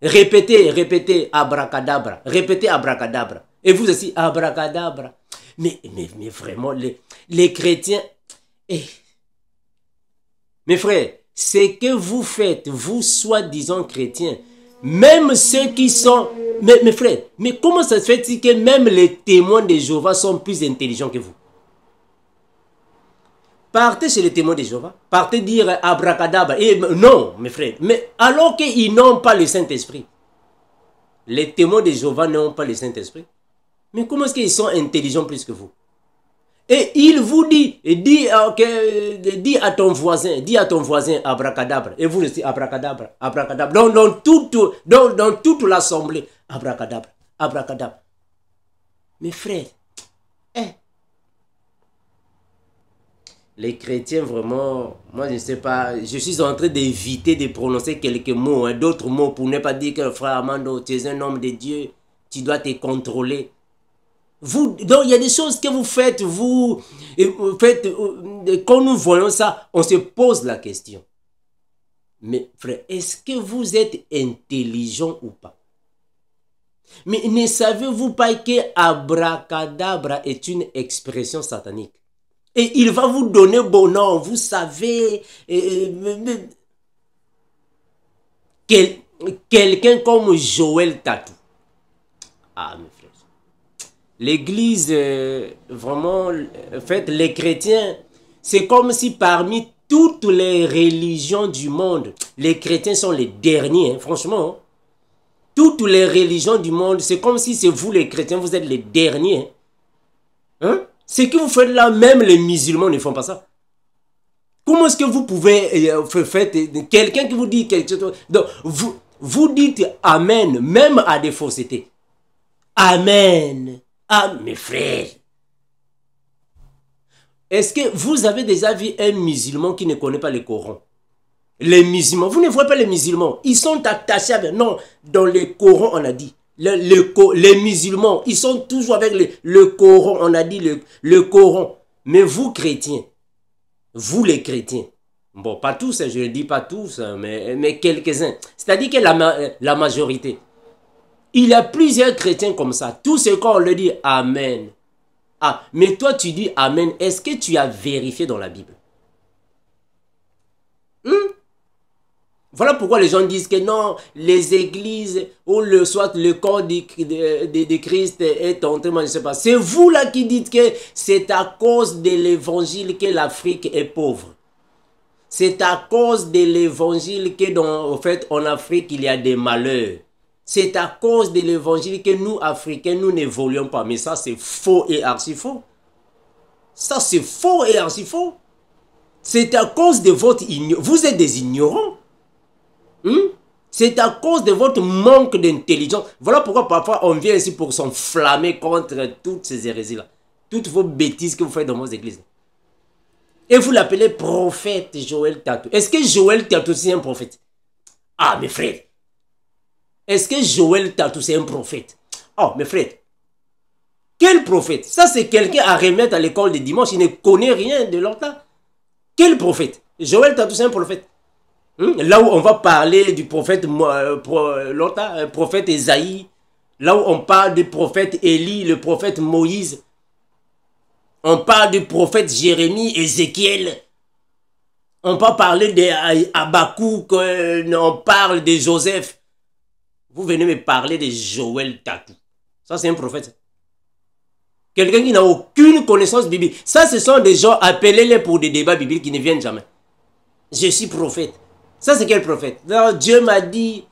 Répétez, abracadabra. Répétez abracadabra. Et vous aussi, abracadabra. Mais vraiment, les chrétiens... Mes frères, ce que vous faites, vous soi-disant chrétiens, même ceux qui sont... Mais frères, mais comment ça se fait-il que même les témoins de Jéhovah sont plus intelligents que vous? Partez chez les témoins de Jéhovah, partez dire abracadabra. Et non, mes frères, mais alors qu'ils n'ont pas le Saint-Esprit. Les témoins de Jéhovah n'ont pas le Saint-Esprit. Mais comment est-ce qu'ils sont intelligents plus que vous? Et il vous dit, dis à ton voisin abracadabra. Et vous dites abracadabra, abracadabra. Dans toute l'assemblée, abracadabra, abracadabra. Mes frères, les chrétiens vraiment, moi je ne sais pas, je suis en train d'éviter de prononcer quelques mots, d'autres mots pour ne pas dire que frère Armando, tu es un homme de Dieu, tu dois te contrôler. Donc il y a des choses que vous faites, quand nous voyons ça, on se pose la question. Mais frère, est-ce que vous êtes intelligent ou pas? Mais ne savez-vous pas que abracadabra est une expression satanique? Et il va vous donner bon nom, vous savez, quelqu'un comme Joël Tatou. Ah, mes frères. L'église, vraiment, en fait, les chrétiens, c'est comme si parmi toutes les religions du monde, les chrétiens sont les derniers, hein, franchement. Hein. Toutes les religions du monde, c'est comme si c'est vous les chrétiens, vous êtes les derniers. Hein? Ce que vous faites là, même les musulmans ne font pas ça. Comment est-ce que vous pouvez faire quelqu'un qui vous dit quelque chose? Donc, vous dites Amen, même à des faussetés. Amen. Ah, mes frères. Est-ce que vous avez déjà vu un musulman qui ne connaît pas le Coran? Les musulmans, vous ne voyez pas les musulmans. Ils sont attachés avec... Non, dans le Coran, on a dit. Les musulmans, ils sont toujours avec le Coran. On a dit le Coran. Mais vous, chrétiens, vous les chrétiens, bon, pas tous, je ne dis pas tous, mais quelques-uns. C'est-à-dire que la majorité. Il y a plusieurs chrétiens comme ça. Tout ce qu'on leur dit Amen. Ah, mais toi tu dis Amen. Est-ce que tu as vérifié dans la Bible? Voilà pourquoi les gens disent que non, les églises ou soit le corps de Christ est en train, je ne sais pas. C'est vous là qui dites que c'est à cause de l'évangile que l'Afrique est pauvre. C'est à cause de l'évangile que en fait en Afrique il y a des malheurs. C'est à cause de l'évangile que nous, Africains, nous n'évoluons pas. Mais ça, c'est faux et archi faux. Ça, c'est faux et archi faux. C'est à cause de votre ignorance. Vous êtes des ignorants. C'est à cause de votre manque d'intelligence. Voilà pourquoi parfois on vient ici pour s'enflammer contre toutes ces hérésies-là. Toutes vos bêtises que vous faites dans vos églises. Et vous l'appelez prophète Joël Tatou. Est-ce que Joël Tatou c'est un prophète? Ah, mes frères. Est-ce que Joël Tatou c'est un prophète? Oh, mes frères. Quel prophète? Ça, c'est quelqu'un à remettre à l'école de dimanche. Il ne connaît rien de l'autre. Quel prophète? Joël Tatou c'est un prophète. Là où on va parler du prophète, prophète Esaïe. Là où on parle du prophète Élie, le prophète Moïse. On parle du prophète Jérémie, Ézéchiel. On peut parler d'Abakouk, on parle de Joseph. Vous venez me parler de Joël Tatou. Ça, c'est un prophète. Quelqu'un qui n'a aucune connaissance biblique. Ça, ce sont des gens, appelés-les pour des débats bibliques qui ne viennent jamais. Je suis prophète. Ça, c'est quel prophète? Alors, Dieu m'a dit,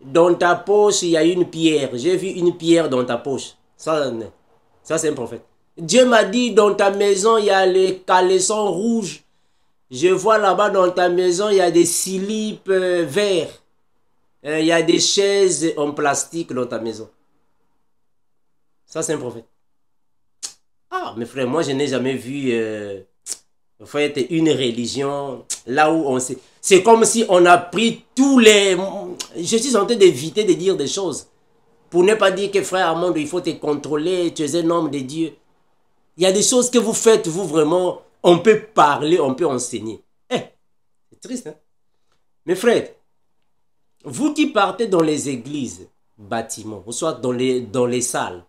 dans ta poche, il y a une pierre. J'ai vu une pierre dans ta poche. Ça c'est un prophète. Dieu m'a dit, dans ta maison, il y a les caleçons rouges. Je vois là-bas, dans ta maison, il y a des slips verts. Il y a des chaises en plastique dans ta maison. Ça, c'est un prophète. Ah, mes frères, moi, je n'ai jamais vu en fait, une religion là où on sait. C'est comme si on a pris tous les... Je suis en train d'éviter de dire des choses. Pour ne pas dire que frère Armando, il faut te contrôler, tu es un homme de Dieu. Il y a des choses que vous faites, vous vraiment, on peut parler, on peut enseigner. C'est triste, hein? Mes frères, vous qui partez dans les églises, bâtiments, ou soit dans les salles,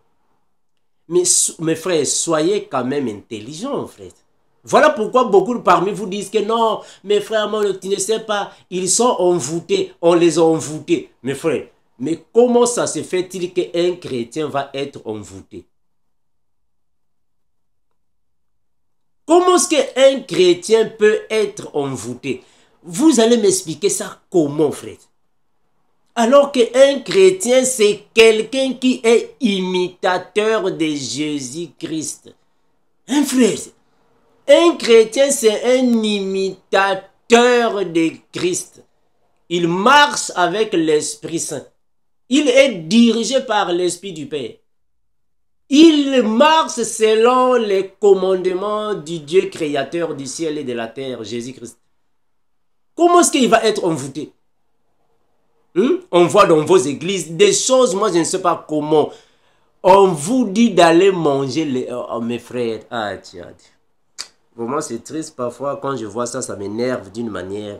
mais mes frères, soyez quand même intelligents, frère. Voilà pourquoi beaucoup parmi vous disent que non, mes frères, tu ne sais pas, ils sont envoûtés, on les a envoûtés. Mes frères, mais comment ça se fait-il qu'un chrétien va être envoûté? Comment est-ce qu'un chrétien peut être envoûté? Vous allez m'expliquer ça comment, frère? Alors qu'un chrétien, c'est quelqu'un qui est imitateur de Jésus-Christ. Un frère, un chrétien, c'est un imitateur de Christ. Il marche avec l'Esprit Saint. Il est dirigé par l'Esprit du Père. Il marche selon les commandements du Dieu créateur du ciel et de la terre, Jésus-Christ. Comment est-ce qu'il va être envoûté? On voit dans vos églises des choses, moi je ne sais pas comment. On vous dit d'aller manger les... Oh, mes frères, ah tiens. Vraiment c'est triste parfois quand je vois ça, ça m'énerve d'une manière...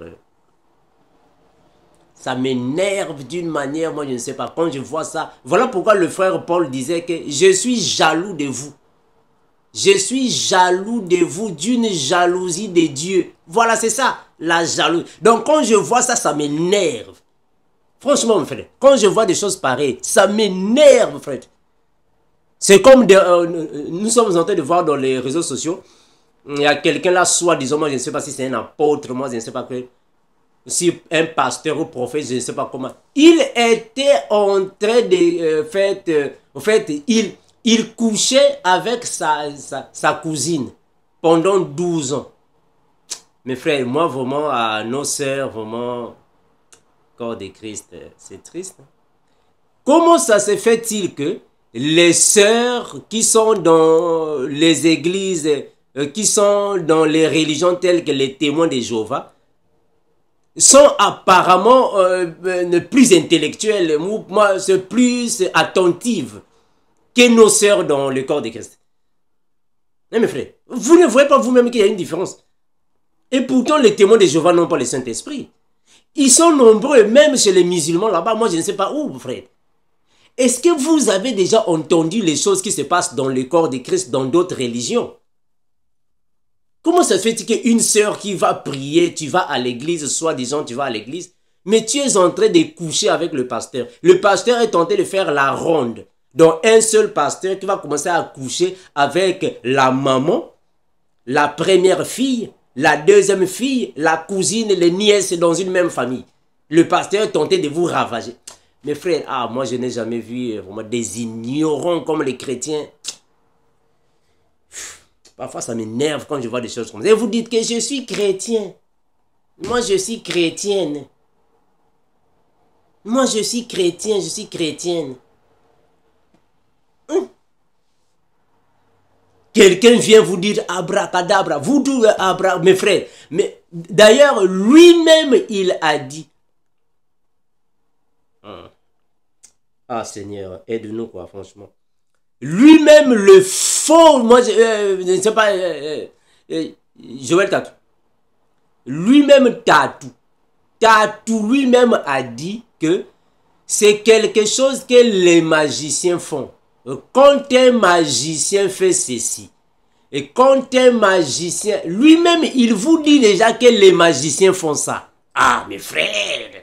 Ça m'énerve d'une manière, moi je ne sais pas, quand je vois ça. Voilà pourquoi le frère Paul disait que je suis jaloux de vous. Je suis jaloux de vous d'une jalousie de Dieu. Voilà, c'est ça, la jalousie. Donc quand je vois ça, ça m'énerve. Franchement, mon frère, quand je vois des choses pareilles, ça m'énerve, frère. C'est comme nous sommes en train de voir dans les réseaux sociaux, il y a quelqu'un là, soit disons, moi je ne sais pas si c'est un apôtre, moi je ne sais pas que, si un pasteur ou prophète, je ne sais pas comment. Il était en train de, il couchait avec sa cousine pendant 12 ans. Mes frères, moi vraiment, à nos sœurs, vraiment... Corps de Christ, c'est triste. Comment ça se fait-il que les sœurs qui sont dans les églises, qui sont dans les religions telles que les témoins de Jéhovah, sont apparemment plus intellectuelles, c'est plus attentives que nos sœurs dans le corps de Christ? Non, mes frères, vous ne voyez pas vous-même qu'il y a une différence? Et pourtant, les témoins de Jéhovah n'ont pas le Saint-Esprit. Ils sont nombreux, même chez les musulmans là-bas. Moi, je ne sais pas où, frère. Est-ce que vous avez déjà entendu les choses qui se passent dans le corps de Christ dans d'autres religions? Comment ça se fait qu'une sœur qui va prier, tu vas à l'église, soi-disant tu vas à l'église, mais tu es en train de coucher avec le pasteur. Le pasteur est tenté de faire la ronde. Donc, un seul pasteur qui va commencer à coucher avec la maman, la première fille, la deuxième fille, la cousine, les nièces dans une même famille. Le pasteur est tenté de vous ravager. Mes frères, moi je n'ai jamais vu vraiment des ignorants comme les chrétiens. Parfois ça m'énerve quand je vois des choses comme ça. Et vous dites que je suis chrétien. Moi je suis chrétienne. Moi je suis chrétien, je suis chrétienne. Quelqu'un vient vous dire abracadabra, vous dites mes frères. Mais d'ailleurs, lui-même, il a dit. Ah Seigneur, aide-nous quoi, franchement. Lui-même, le faux, moi, je ne sais pas, Joël Tatou. Lui-même, Tatou lui-même a dit que c'est quelque chose que les magiciens font. Quand un magicien fait ceci, et quand un magicien, lui-même, il vous dit déjà que les magiciens font ça. Ah, mes frères!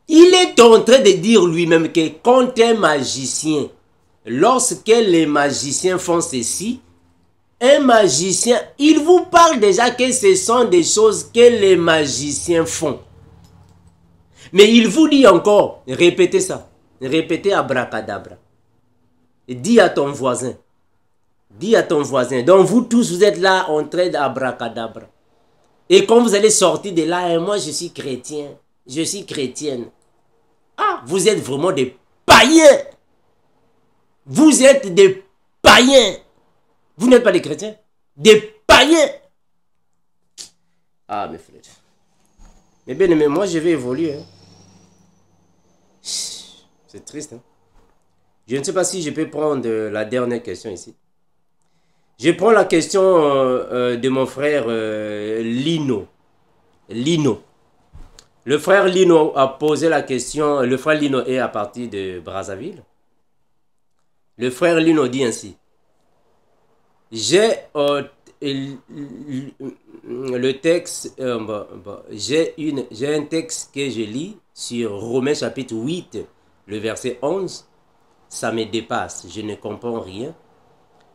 Il est en train de dire lui-même que quand un magicien, lorsque les magiciens font ceci, un magicien, il vous parle déjà que ce sont des choses que les magiciens font. Mais il vous dit encore, répétez ça. Répétez abracadabra. Dis à ton voisin. Dis à ton voisin. Donc vous tous, vous êtes là en train d'abracadabra. Et quand vous allez sortir de là, moi je suis chrétien. Je suis chrétienne. Ah, vous êtes vraiment des païens. Vous êtes des païens. Vous n'êtes pas des chrétiens. Des païens. Ah, mes frères. Mais bien aimé, moi je vais évoluer. C'est triste. Hein? Je ne sais pas si je peux prendre la dernière question ici. Je prends la question de mon frère Lino. Lino. Le frère Lino a posé la question. Le frère Lino est à partir de Brazzaville. Le frère Lino dit ainsi. J'ai le texte, j'ai un texte que je lis sur Romains chapitre 8, le verset 11. Ça me dépasse, je ne comprends rien.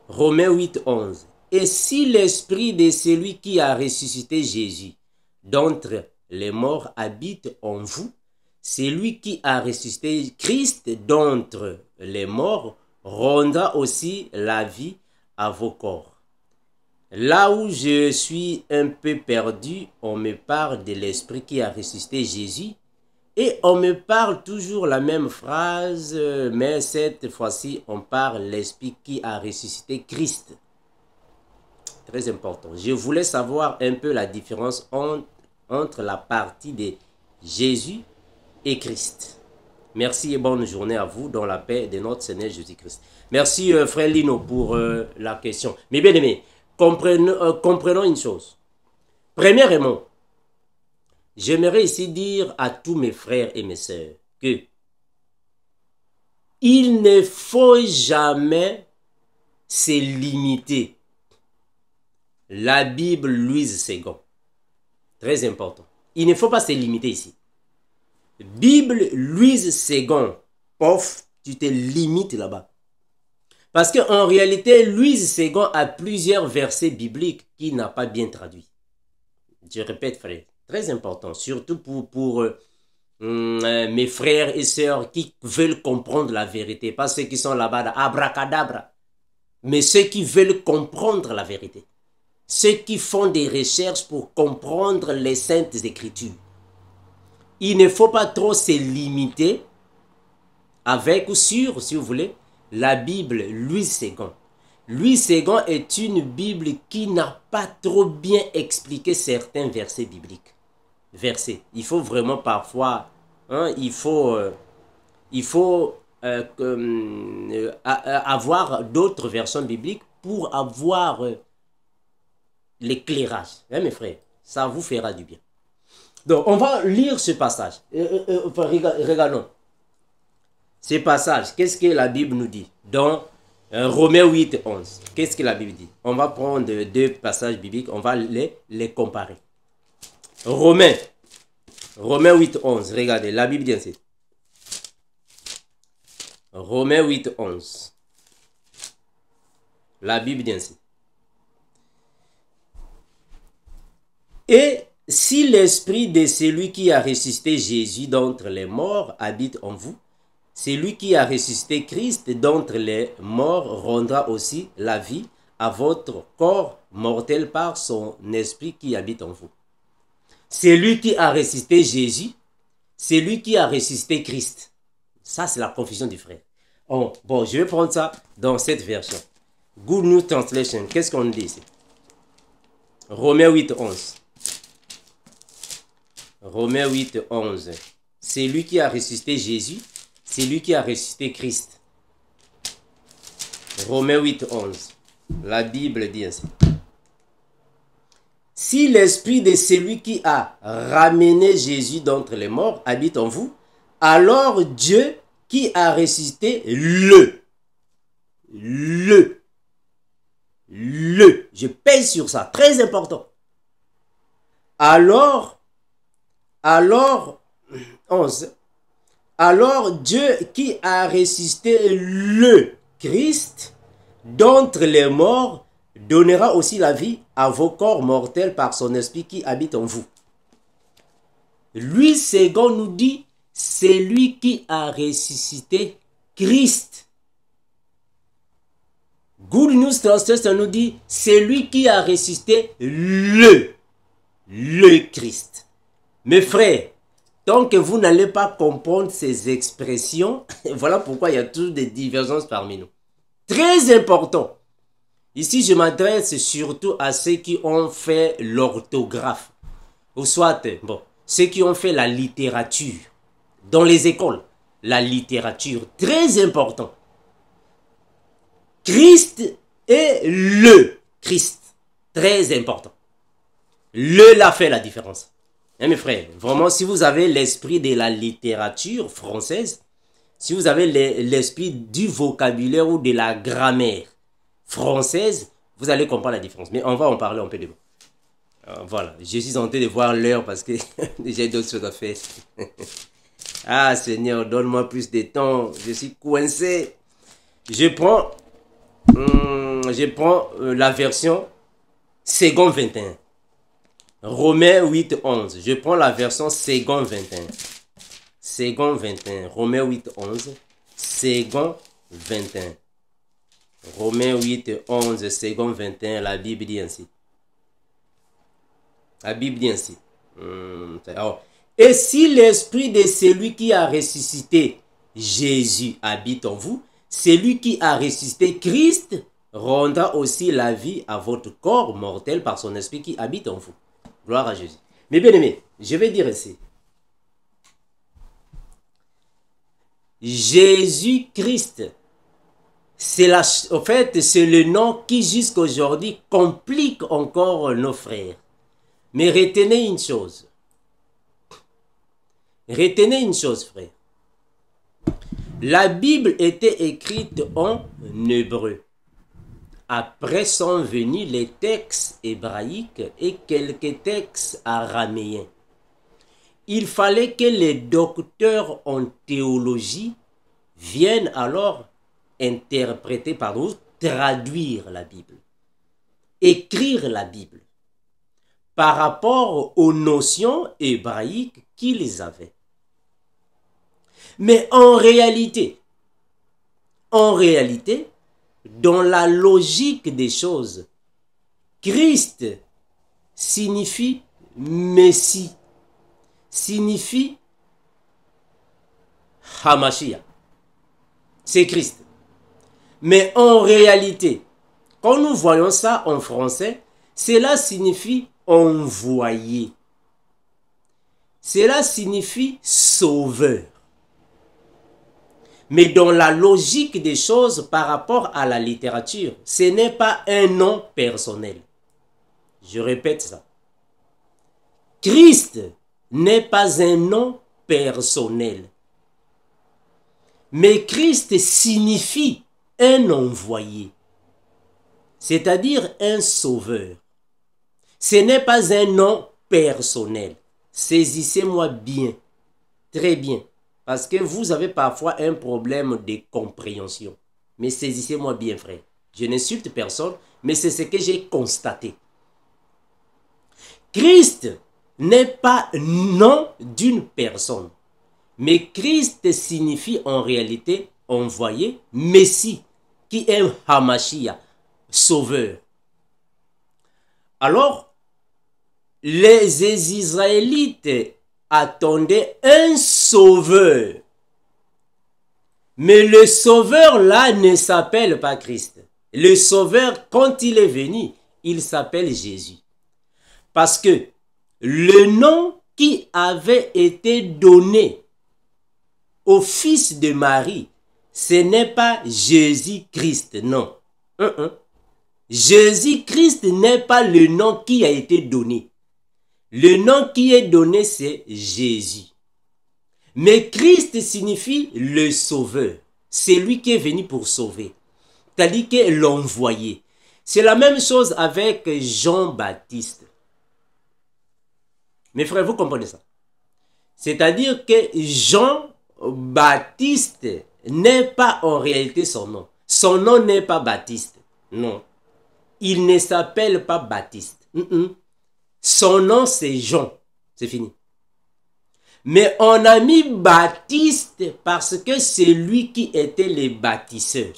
Romains 8, 11. Et si l'esprit de celui qui a ressuscité Jésus d'entre les morts habite en vous, celui qui a ressuscité Christ d'entre les morts rendra aussi la vie à vos corps. Là où je suis un peu perdu, on me parle de l'esprit qui a ressuscité Jésus et on me parle toujours la même phrase, mais cette fois-ci, on parle de l'esprit qui a ressuscité Christ. Très important. Je voulais savoir un peu la différence entre la partie de Jésus et Christ. Merci et bonne journée à vous dans la paix de notre Seigneur Jésus-Christ. Merci frère Lino pour la question. Mais bien aimé, comprenons une chose. Premièrement, j'aimerais ici dire à tous mes frères et mes sœurs que il ne faut jamais se limiter. La Bible, Louise Ségon. Très important. Il ne faut pas se limiter ici. Bible, Louise Ségon. Pof, tu te limites là-bas. Parce qu'en réalité, Louise Ségon a plusieurs versets bibliques qu'il n'a pas bien traduits. Je répète, frère. Très important. Surtout pour mes frères et sœurs qui veulent comprendre la vérité. Pas ceux qui sont là-bas, abracadabra. Mais ceux qui veulent comprendre la vérité. Ceux qui font des recherches pour comprendre les saintes écritures. Il ne faut pas trop se limiter avec ou sur, si vous voulez, la Bible Louise Ségon. Louise Ségon est une Bible qui n'a pas trop bien expliqué certains versets bibliques. Il faut vraiment parfois, il faut avoir d'autres versions bibliques pour avoir l'éclairage. Hein, mes frères, ça vous fera du bien. Donc, on va lire ce passage. Regardons. Ce passage, qu'est-ce que la Bible nous dit? Dans Romains 8, 11. Qu'est-ce que la Bible dit? On va prendre deux passages bibliques, on va les comparer. Romains 8, 11. Regardez, la Bible dit ainsi. Romains 8, 11. La Bible dit ainsi. Et si l'esprit de celui qui a ressuscité Jésus d'entre les morts habite en vous, celui qui a ressuscité Christ d'entre les morts rendra aussi la vie à votre corps mortel par son esprit qui habite en vous. Celui qui a ressuscité Jésus, celui qui a ressuscité Christ. Ça, c'est la confusion du frère. Oh, bon, je vais prendre ça dans cette version. Good News Translation. Qu'est-ce qu'on dit ici? Romains 8, 11. Romains 8, 11. C'est lui qui a ressuscité Jésus, c'est lui qui a ressuscité Christ. Romains 8, 11. La Bible dit ainsi. Si l'esprit de celui qui a ramené Jésus d'entre les morts habite en vous, alors Dieu qui a ressuscité je pèse sur ça, très important. Alors 11. Alors Dieu qui a ressuscité le Christ d'entre les morts donnera aussi la vie à vos corps mortels par son esprit qui habite en vous. Lui, Ségon nous dit, c'est lui qui a ressuscité Christ. Good News Translation nous dit, c'est lui qui a ressuscité le Christ. Mes frères, tant que vous n'allez pas comprendre ces expressions, voilà pourquoi il y a toujours des divergences parmi nous. Très important. Ici, je m'adresse surtout à ceux qui ont fait l'orthographe. Ou soit, bon, ceux qui ont fait la littérature. Dans les écoles, la littérature, très important. Christ est le Christ. Très important. Là fait la différence. Hein, mes frères, vraiment, si vous avez l'esprit de la littérature française, si vous avez l'esprit du vocabulaire ou de la grammaire française, Vous allez comprendre la différence. Mais on va en parler un peu demain. Voilà, je suis en train de voir l'heure parce que j'ai d'autres choses à faire. Ah Seigneur, donne-moi plus de temps. Je suis coincé. Je prends la version second 21. Romains 8, 11. Je prends la version second 21. Second 21. Romains 8, 11. Second 21. Romains 8, 11. Second 21. La Bible dit ainsi. La Bible dit ainsi. Et si l'esprit de celui qui a ressuscité Jésus habite en vous, celui qui a ressuscité Christ rendra aussi la vie à votre corps mortel par son esprit qui habite en vous. Gloire à Jésus. Mais bien aimé, je vais dire ici. Jésus-Christ, en fait, c'est le nom qui jusqu'à aujourd'hui complique encore nos frères. Mais retenez une chose. Retenez une chose, frère. La Bible était écrite en hébreu. Après sont venus les textes hébraïques et quelques textes araméens. Il fallait que les docteurs en théologie viennent alors interpréter, traduire la Bible, écrire la Bible par rapport aux notions hébraïques qu'ils avaient. Mais en réalité, dans la logique des choses, Christ signifie Messie, signifie Hamashiach. C'est Christ. Mais en réalité, quand nous voyons ça en français, cela signifie envoyé. Cela signifie sauveur. Mais dans la logique des choses par rapport à la littérature, ce n'est pas un nom personnel. Je répète ça. Christ n'est pas un nom personnel. Mais Christ signifie un envoyé, c'est-à-dire un sauveur. Ce n'est pas un nom personnel. Saisissez-moi bien, très bien. Parce que vous avez parfois un problème de compréhension. Mais saisissez-moi bien, frère. Je n'insulte personne, mais c'est ce que j'ai constaté. Christ n'est pas nom d'une personne. Mais Christ signifie en réalité envoyé, Messie, qui est Hamashiach, sauveur. Alors, les Israélites attendaient un sauveur. Mais le sauveur là ne s'appelle pas Christ. Le sauveur, quand il est venu, il s'appelle Jésus. Parce que le nom qui avait été donné au fils de Marie, ce n'est pas Jésus-Christ, non. Jésus-Christ n'est pas le nom qui a été donné. Le nom qui est donné, c'est Jésus. Mais Christ signifie le sauveur. C'est lui qui est venu pour sauver. C'est-à-dire que l'envoyé. C'est la même chose avec Jean-Baptiste. Mes frères, vous comprenez ça? C'est-à-dire que Jean-Baptiste n'est pas en réalité son nom. Son nom n'est pas Baptiste. Non. Il ne s'appelle pas Baptiste. Son nom, c'est Jean. C'est fini. Mais on a mis Baptiste parce que c'est lui qui était le baptiseur.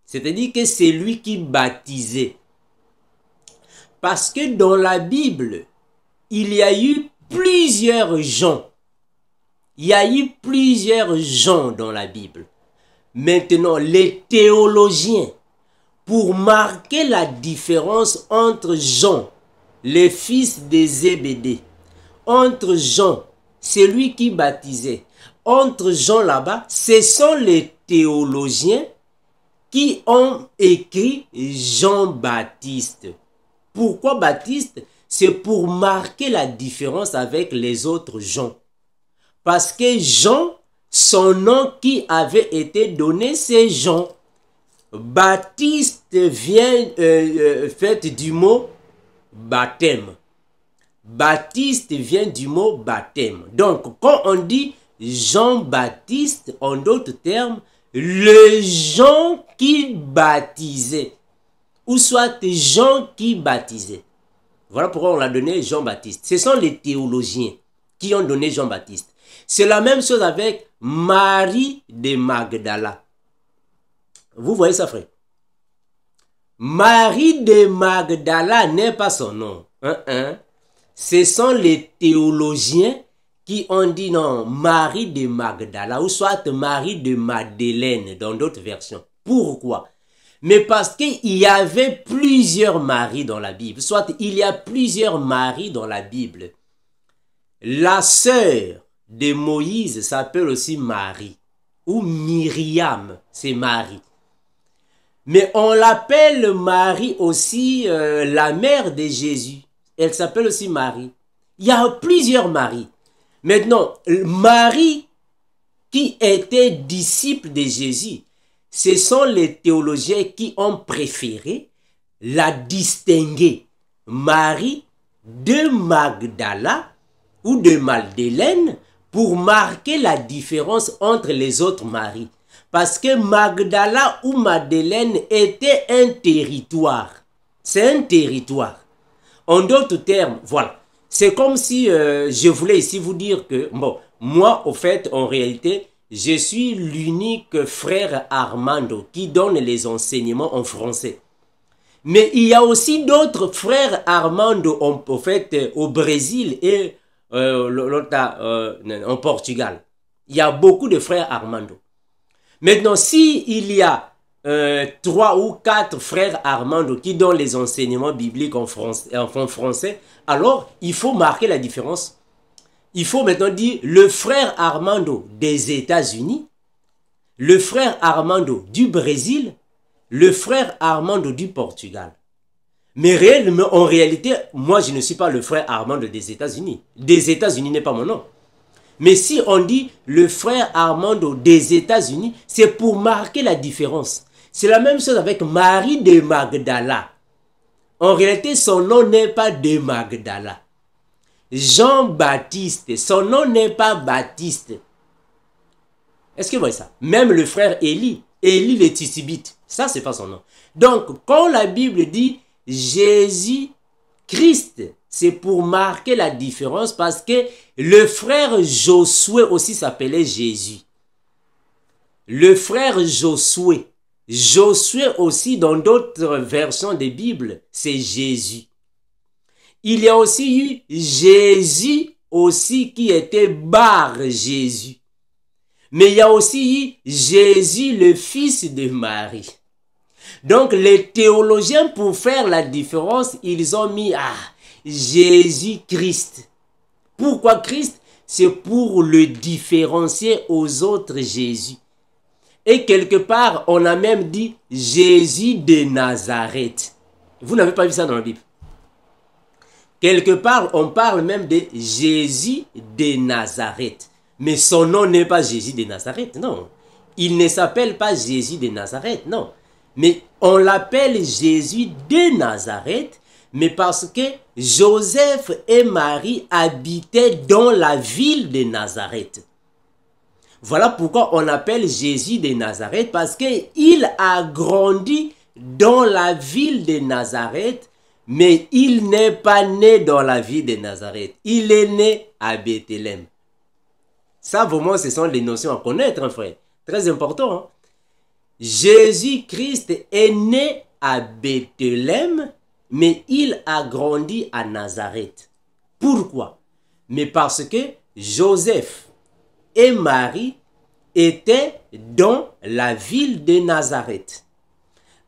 C'est-à-dire que c'est lui qui baptisait. Parce que dans la Bible, il y a eu plusieurs Jean. Il y a eu plusieurs Jean dans la Bible. Maintenant, les théologiens, pour marquer la différence entre Jean, le fils de Zébédée, entre Jean, celui qui baptisait, entre Jean là-bas, ce sont les théologiens qui ont écrit Jean-Baptiste. Pourquoi Baptiste? C'est pour marquer la différence avec les autres Jean. Parce que Jean, son nom qui avait été donné, c'est Jean. Baptiste vient fait du mot baptême. Baptiste vient du mot baptême. Donc, quand on dit Jean-Baptiste, en d'autres termes, le Jean qui baptisait, ou soit Jean qui baptisait. Voilà pourquoi on l'a donné Jean-Baptiste. Ce sont les théologiens qui ont donné Jean-Baptiste. C'est la même chose avec Marie de Magdala. Vous voyez ça, frère? Marie de Magdala n'est pas son nom. Ce sont les théologiens qui ont dit non, Marie de Magdala, ou soit Marie de Madeleine dans d'autres versions. Pourquoi? Mais parce qu'il y avait plusieurs Maries dans la Bible, soit il y a plusieurs Maries dans la Bible. La sœur de Moïse s'appelle aussi Marie, ou Myriam, c'est Marie. Mais on l'appelle Marie aussi la mère de Jésus. Elle s'appelle aussi Marie. Il y a plusieurs Maries. Maintenant, Marie qui était disciple de Jésus, ce sont les théologiens qui ont préféré la distinguer. Marie de Magdala ou de Madeleine pour marquer la différence entre les autres Maries. Parce que Magdala ou Madeleine était un territoire. C'est un territoire. En d'autres termes, voilà. C'est comme si je voulais ici vous dire que, bon, moi, au fait, en réalité, je suis l'unique frère Armando qui donne les enseignements en français. Mais il y a aussi d'autres frères Armando, au fait, au Brésil et en Portugal. Il y a beaucoup de frères Armando. Maintenant, s'il y a 3 ou 4 frères Armando qui donnent les enseignements bibliques en français, alors il faut marquer la différence. Il faut maintenant dire le frère Armando des États-Unis, le frère Armando du Brésil, le frère Armando du Portugal. Mais réellement, en réalité, moi je ne suis pas le frère Armando des États-Unis. Des États-Unis n'est pas mon nom. Mais si on dit le frère Armando des États-Unis, c'est pour marquer la différence. C'est la même chose avec Marie de Magdala. En réalité, son nom n'est pas de Magdala. Jean-Baptiste, son nom n'est pas Baptiste. Est-ce que vous voyez ça? Même le frère Élie le Tishbite, ça c'est pas son nom. Donc, quand la Bible dit Jésus-Christ, c'est pour marquer la différence parce que le frère Josué aussi s'appelait Jésus. Le frère Josué. Josué aussi, dans d'autres versions des Bibles, c'est Jésus. Il y a aussi eu Jésus aussi qui était Bar Jésus. Mais il y a aussi eu Jésus, le fils de Marie. Donc les théologiens, pour faire la différence, ils ont mis Jésus-Christ. Pourquoi Christ? C'est pour le différencier aux autres Jésus. Et quelque part, on a même dit Jésus de Nazareth. Vous n'avez pas vu ça dans la Bible? Quelque part, on parle même de Jésus de Nazareth. Mais son nom n'est pas Jésus de Nazareth, non. Il ne s'appelle pas Jésus de Nazareth, non. Mais on l'appelle Jésus de Nazareth, mais parce que Joseph et Marie habitaient dans la ville de Nazareth. Voilà pourquoi on appelle Jésus de Nazareth, parce qu'il a grandi dans la ville de Nazareth, mais il n'est pas né dans la ville de Nazareth. Il est né à Bethléem. Ça, vraiment, ce sont les notions à connaître, hein, frère. Très important. Hein? Jésus-Christ est né à Bethléem, mais il a grandi à Nazareth. Pourquoi? Mais parce que Joseph et Marie étaient dans la ville de Nazareth.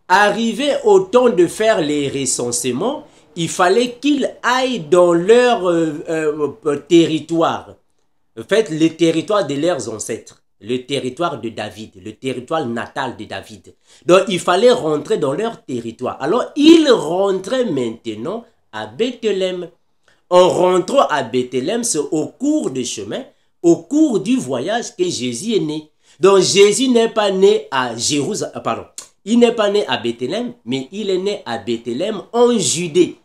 Arrivé au temps de faire les recensements, il fallait qu'ils aillent dans leur territoire. En fait, le territoire de leurs ancêtres, le territoire de David, le territoire natal de David. Donc, il fallait rentrer dans leur territoire. Alors, ils rentraient maintenant à Bethléem. En rentrant à Bethléem, c'est au cours du chemin, au cours du voyage que Jésus est né. Donc, Jésus n'est pas né à Jérusalem, pardon. Il n'est pas né à Bethléem, mais il est né à Bethléem en Judée.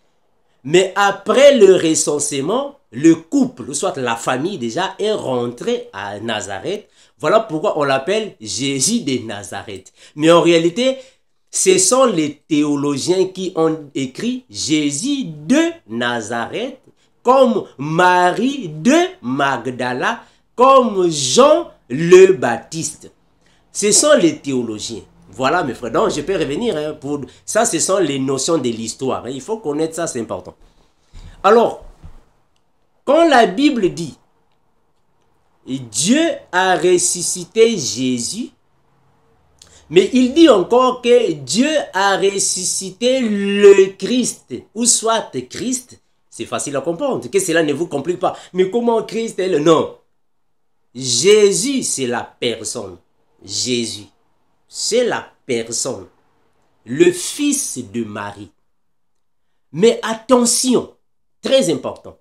Mais après le recensement, le couple, soit la famille déjà, est rentré à Nazareth. Voilà pourquoi on l'appelle Jésus de Nazareth. Mais en réalité, ce sont les théologiens qui ont écrit Jésus de Nazareth, comme Marie de Magdala, comme Jean le Baptiste. Ce sont les théologiens. Voilà mes frères. Donc je peux revenir. Hein, pour ça, ce sont les notions de l'histoire. Hein. Il faut connaître ça, c'est important. Alors, quand la Bible dit Dieu a ressuscité Jésus, mais il dit encore que Dieu a ressuscité le Christ, ou soit Christ, c'est facile à comprendre, que cela ne vous complique pas. Mais comment Christ est le nom? Jésus, c'est la personne. Jésus, c'est la personne. Le fils de Marie. Mais attention, très important.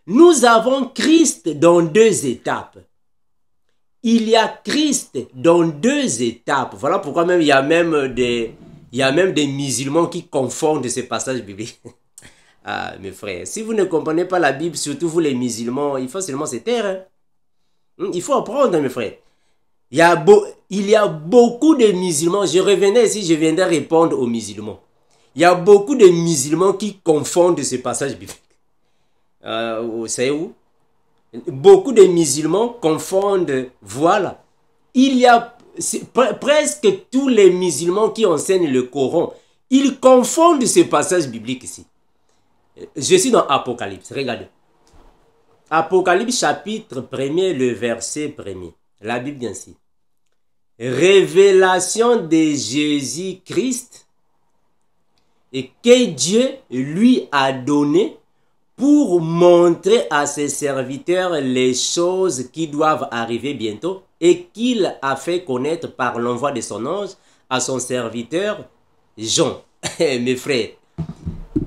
Nous avons Christ dans deux étapes. Il y a Christ dans deux étapes. Voilà pourquoi même il y a même des musulmans qui confondent ces passages bibliques. Ah, mes frères, si vous ne comprenez pas la Bible, surtout vous les musulmans, il faut seulement se taire. Hein? Il faut apprendre, mes frères. Il y a beaucoup de musulmans. Je revenais ici, je viendrai répondre aux musulmans. Il y a beaucoup de musulmans qui confondent ces passages bibliques. Vous savez où? Beaucoup de musulmans confondent, voilà. Il y a presque tous les musulmans qui enseignent le Coran, ils confondent ces passages bibliques ici. Je suis dans Apocalypse, regardez. Apocalypse chapitre 1er, le verset 1er. La Bible dit ainsi. Révélation de Jésus-Christ et que Dieu lui a donné pour montrer à ses serviteurs les choses qui doivent arriver bientôt et qu'il a fait connaître par l'envoi de son ange à son serviteur Jean. Mes frères,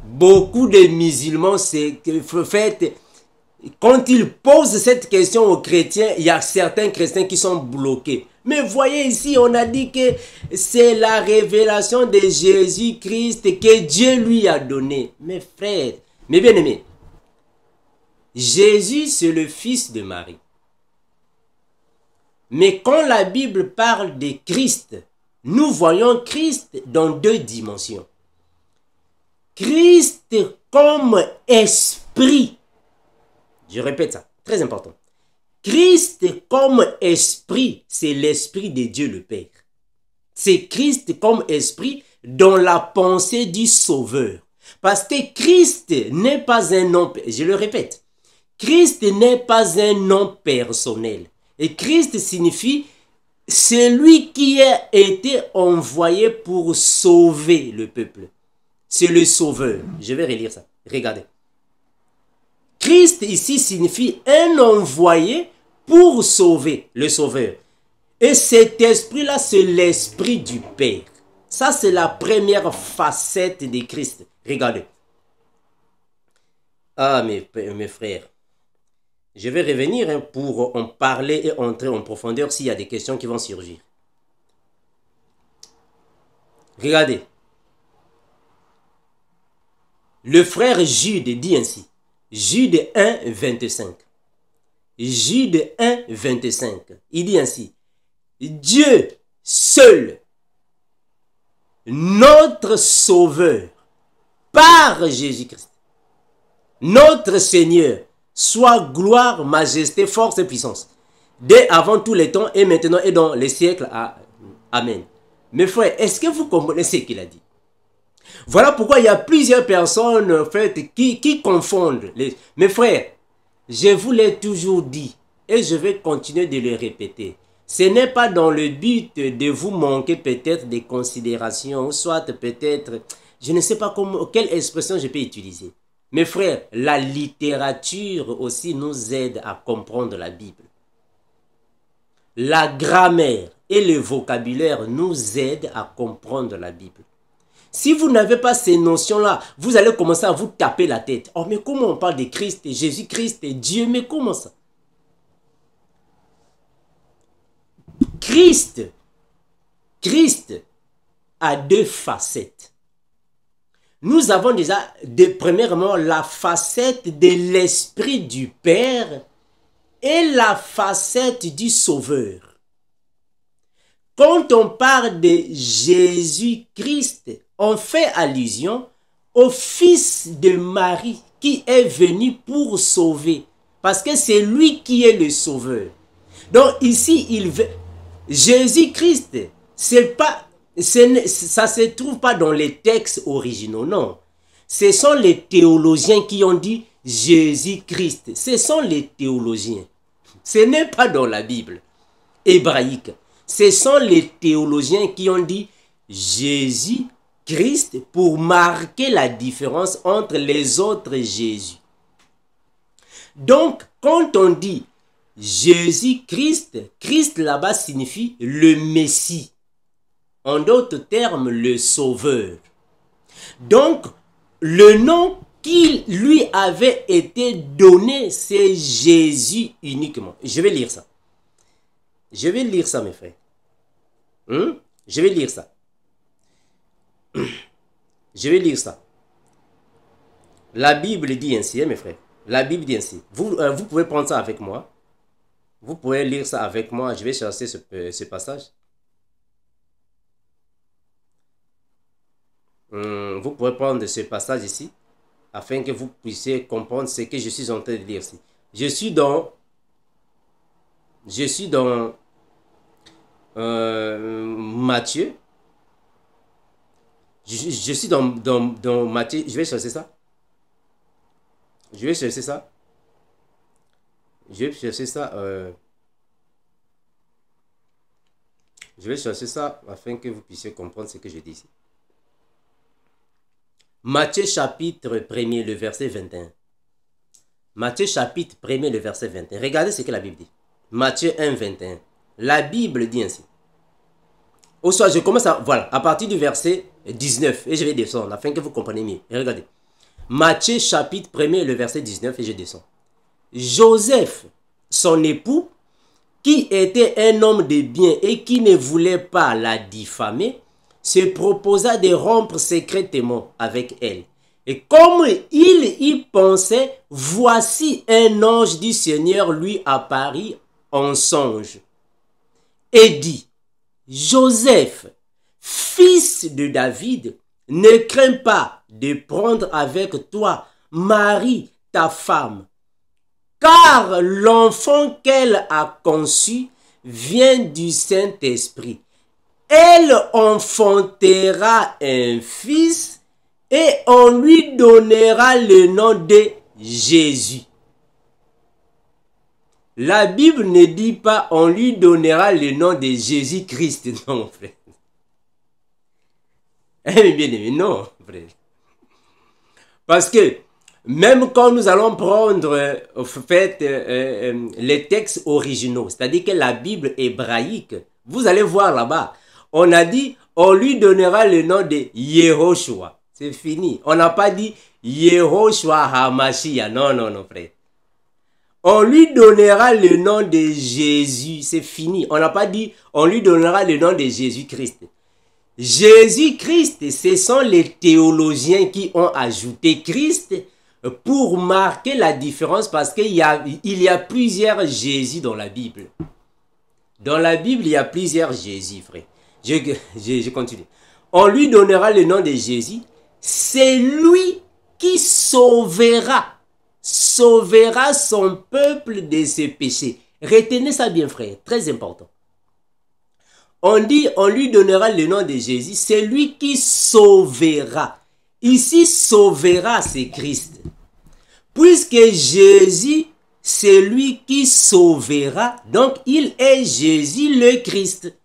beaucoup de musulmans, quand ils posent cette question aux chrétiens, il y a certains chrétiens qui sont bloqués. Mais voyez ici, on a dit que c'est la révélation de Jésus-Christ que Dieu lui a donnée. Mes frères, mes bien-aimés, Jésus, c'est le fils de Marie. Mais quand la Bible parle de Christ, nous voyons Christ dans deux dimensions. Christ comme esprit. Je répète ça, très important. Christ comme esprit, c'est l'esprit de Dieu le Père. C'est Christ comme esprit dans la pensée du Sauveur. Parce que Christ n'est pas un nom, je le répète, Christ n'est pas un nom personnel. Et Christ signifie celui qui a été envoyé pour sauver le peuple. C'est le Sauveur. Je vais relire ça. Regardez. Christ ici signifie un envoyé pour sauver, le Sauveur. Et cet esprit-là, c'est l'esprit du Père. Ça, c'est la première facette de Christ. Regardez. Ah, mes frères. Je vais revenir pour en parler et entrer en profondeur s'il y a des questions qui vont surgir. Regardez. Le frère Jude dit ainsi. Jude 1, 25. Jude 1, 25. Il dit ainsi. Dieu seul, notre Sauveur, par Jésus-Christ, notre Seigneur, soit gloire, majesté, force et puissance, dès avant tous les temps et maintenant et dans les siècles. Amen. Mes frères, est-ce que vous comprenez ce qu'il a dit? Voilà pourquoi il y a plusieurs personnes en fait, qui confondent. Mes frères, je vous l'ai toujours dit et je vais continuer de le répéter. Ce n'est pas dans le but de vous manquer peut-être des considérations, soit peut-être, je ne sais pas quelle expression je peux utiliser. Mes frères, la littérature aussi nous aide à comprendre la Bible. La grammaire et le vocabulaire nous aident à comprendre la Bible. Si vous n'avez pas ces notions-là, vous allez commencer à vous taper la tête. Oh, mais comment on parle de Christ, Jésus-Christ et Dieu, mais comment ça? Christ a deux facettes. Nous avons déjà, premièrement, la facette de l'Esprit du Père et la facette du Sauveur. Quand on parle de Jésus-Christ, on fait allusion au Fils de Marie qui est venu pour sauver. Parce que c'est lui qui est le Sauveur. Donc ici, Jésus-Christ, ça ne se trouve pas dans les textes originaux, non. Ce sont les théologiens qui ont dit Jésus-Christ. Ce sont les théologiens. Ce n'est pas dans la Bible hébraïque. Ce sont les théologiens qui ont dit Jésus-Christ pour marquer la différence entre les autres Jésus. Donc, quand on dit Jésus-Christ, Christ là-bas signifie le Messie. En d'autres termes, le Sauveur. Donc, le nom qui lui avait été donné, c'est Jésus uniquement. Je vais lire ça. Je vais lire ça, mes frères. Je vais lire ça. Je vais lire ça. La Bible dit ainsi, mes frères. La Bible dit ainsi. Vous pouvez prendre ça avec moi. Vous pouvez lire ça avec moi. Je vais chercher ce passage. Vous pouvez prendre ce passage ici, afin que vous puissiez comprendre ce que je suis en train de dire ici. Je suis dans Matthieu. Je suis dans Matthieu. Je vais chercher ça. Je vais chercher ça. Je vais chercher ça. Je vais chercher ça afin que vous puissiez comprendre ce que je dis ici. Matthieu chapitre 1er, le verset 21. Matthieu chapitre 1er, le verset 21. Regardez ce que la Bible dit. Matthieu 1, 21. La Bible dit ainsi. Au soir, je commence à partir du verset 19 et je vais descendre afin que vous compreniez mieux. Et regardez. Matthieu chapitre 1er, le verset 19 et je descends. Joseph, son époux, qui était un homme de bien et qui ne voulait pas la diffamer, se proposa de rompre secrètement avec elle. Et comme il y pensait, voici un ange du Seigneur lui apparut en songe et dit, Joseph, fils de David, ne crains pas de prendre avec toi Marie, ta femme, car l'enfant qu'elle a conçu vient du Saint-Esprit. Elle enfantera un fils et on lui donnera le nom de Jésus. La Bible ne dit pas on lui donnera le nom de Jésus-Christ, non, mon frère. Eh bien aimé, non, frère. Parce que même quand nous allons prendre les textes originaux, c'est-à-dire que la Bible hébraïque, vous allez voir là-bas, on a dit, on lui donnera le nom de Yehoshua. C'est fini. On n'a pas dit Yehoshua HaMashiach. Non, non, non, frère. On lui donnera le nom de Jésus. C'est fini. On n'a pas dit, on lui donnera le nom de Jésus-Christ. Jésus-Christ, ce sont les théologiens qui ont ajouté Christ pour marquer la différence parce qu'il y a plusieurs Jésus dans la Bible. Dans la Bible, il y a plusieurs Jésus, frère. Je continue. On lui donnera le nom de Jésus. C'est lui qui sauvera son peuple de ses péchés. Retenez ça bien, frère. Très important. On dit, on lui donnera le nom de Jésus. C'est lui qui sauvera. Ici, sauvera, c'est Christ. Puisque Jésus, c'est lui qui sauvera. Donc, il est Jésus le Christ.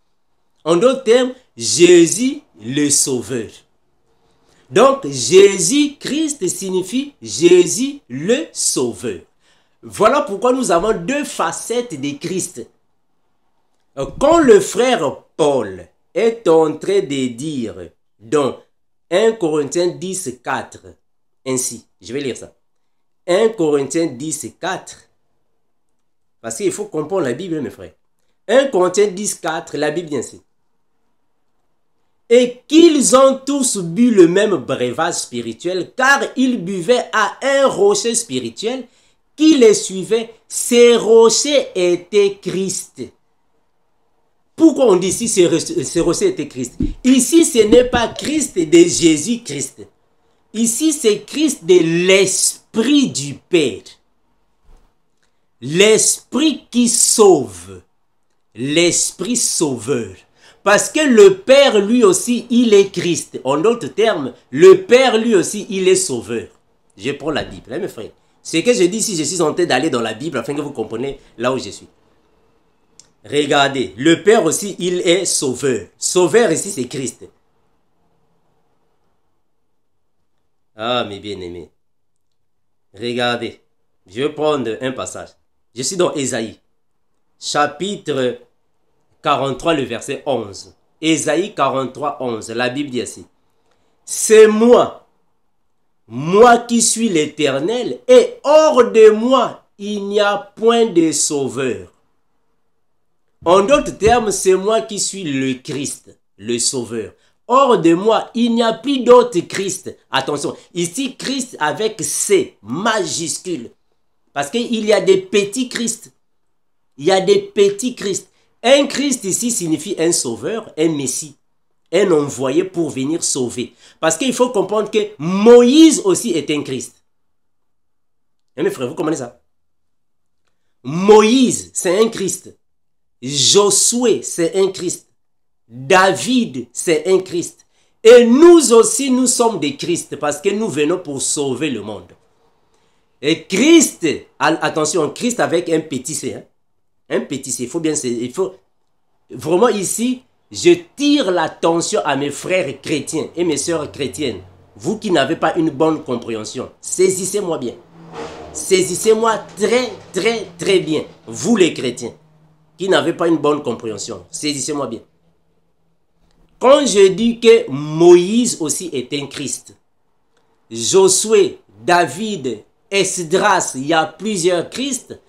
En d'autres termes, Jésus le Sauveur. Donc, Jésus-Christ signifie Jésus le Sauveur. Voilà pourquoi nous avons deux facettes de Christ. Quand le frère Paul est en train de dire dans 1 Corinthiens 10, 4, ainsi, je vais lire ça. 1 Corinthiens 10, 4, parce qu'il faut comprendre la Bible, mes frères. 1 Corinthiens 10, 4, la Bible dit ainsi. et qu'ils ont tous bu le même breuvage spirituel, car ils buvaient à un rocher spirituel qui les suivait. Ces rochers étaient Christ. Pourquoi on dit ici ces rochers étaient Christ? Ici, ce n'est pas Christ de Jésus-Christ. Ici, c'est Christ de l'Esprit du Père. L'Esprit qui sauve. L'Esprit sauveur. Parce que le Père, lui aussi, il est Christ. En d'autres termes, le Père, lui aussi, il est sauveur. Je prends la Bible, hein, mes frères. Ce que je dis ici, je suis en train d'aller dans la Bible afin que vous compreniez là où je suis. Regardez, le Père aussi, il est sauveur. Sauveur ici, c'est Christ. Ah, mes bien-aimés. Regardez, je vais prendre un passage. Je suis dans Ésaïe, chapitre 43, le verset 11. Ésaïe 43, 11. La Bible dit ainsi. C'est moi, moi qui suis l'Éternel, et hors de moi, il n'y a point de sauveur. En d'autres termes, c'est moi qui suis le Christ, le sauveur. Hors de moi, il n'y a plus d'autre Christ. Attention, ici, Christ avec C, majuscule. Parce qu'il y a des petits Christ. Il y a des petits Christ. Un Christ ici signifie un sauveur, un messie, un envoyé pour venir sauver. Parce qu'il faut comprendre que Moïse aussi est un Christ. Et mes frères, vous comprenez ça? Moïse, c'est un Christ. Josué, c'est un Christ. David, c'est un Christ. Et nous aussi, nous sommes des Christ parce que nous venons pour sauver le monde. Et Christ, attention, Christ avec un petit C. Hein? Un petit C, il faut vraiment ici, je tire l'attention à mes frères chrétiens et mes sœurs chrétiennes. Vous qui n'avez pas une bonne compréhension, saisissez-moi bien. Saisissez-moi très bien. Vous les chrétiens qui n'avez pas une bonne compréhension, saisissez-moi bien. Quand je dis que Moïse aussi est un Christ, Josué, David, Esdras, il y a plusieurs Christ.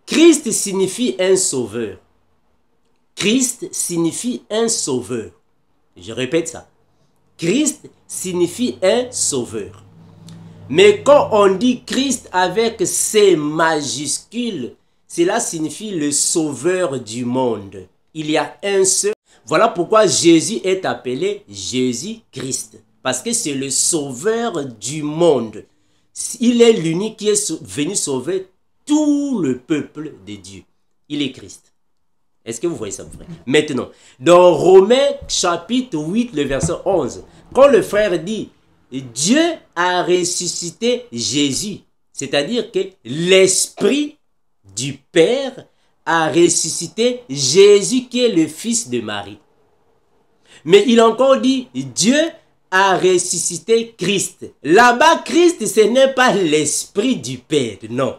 Christ signifie un sauveur. Christ signifie un sauveur. Je répète ça. Christ signifie un sauveur. Mais quand on dit Christ avec C majuscule, cela signifie le sauveur du monde. Il y a un seul. Voilà pourquoi Jésus est appelé Jésus-Christ. Parce que c'est le sauveur du monde. Il est l'unique qui est venu sauver tout le peuple de Dieu. Il est Christ. Est-ce que vous voyez ça, frère? Maintenant, dans Romains chapitre 8, le verset 11, quand le frère dit Dieu a ressuscité Jésus, c'est-à-dire que l'Esprit du Père a ressuscité Jésus qui est le fils de Marie. Mais il a encore dit Dieu a ressuscité Christ. Là-bas, Christ, ce n'est pas l'Esprit du Père, non.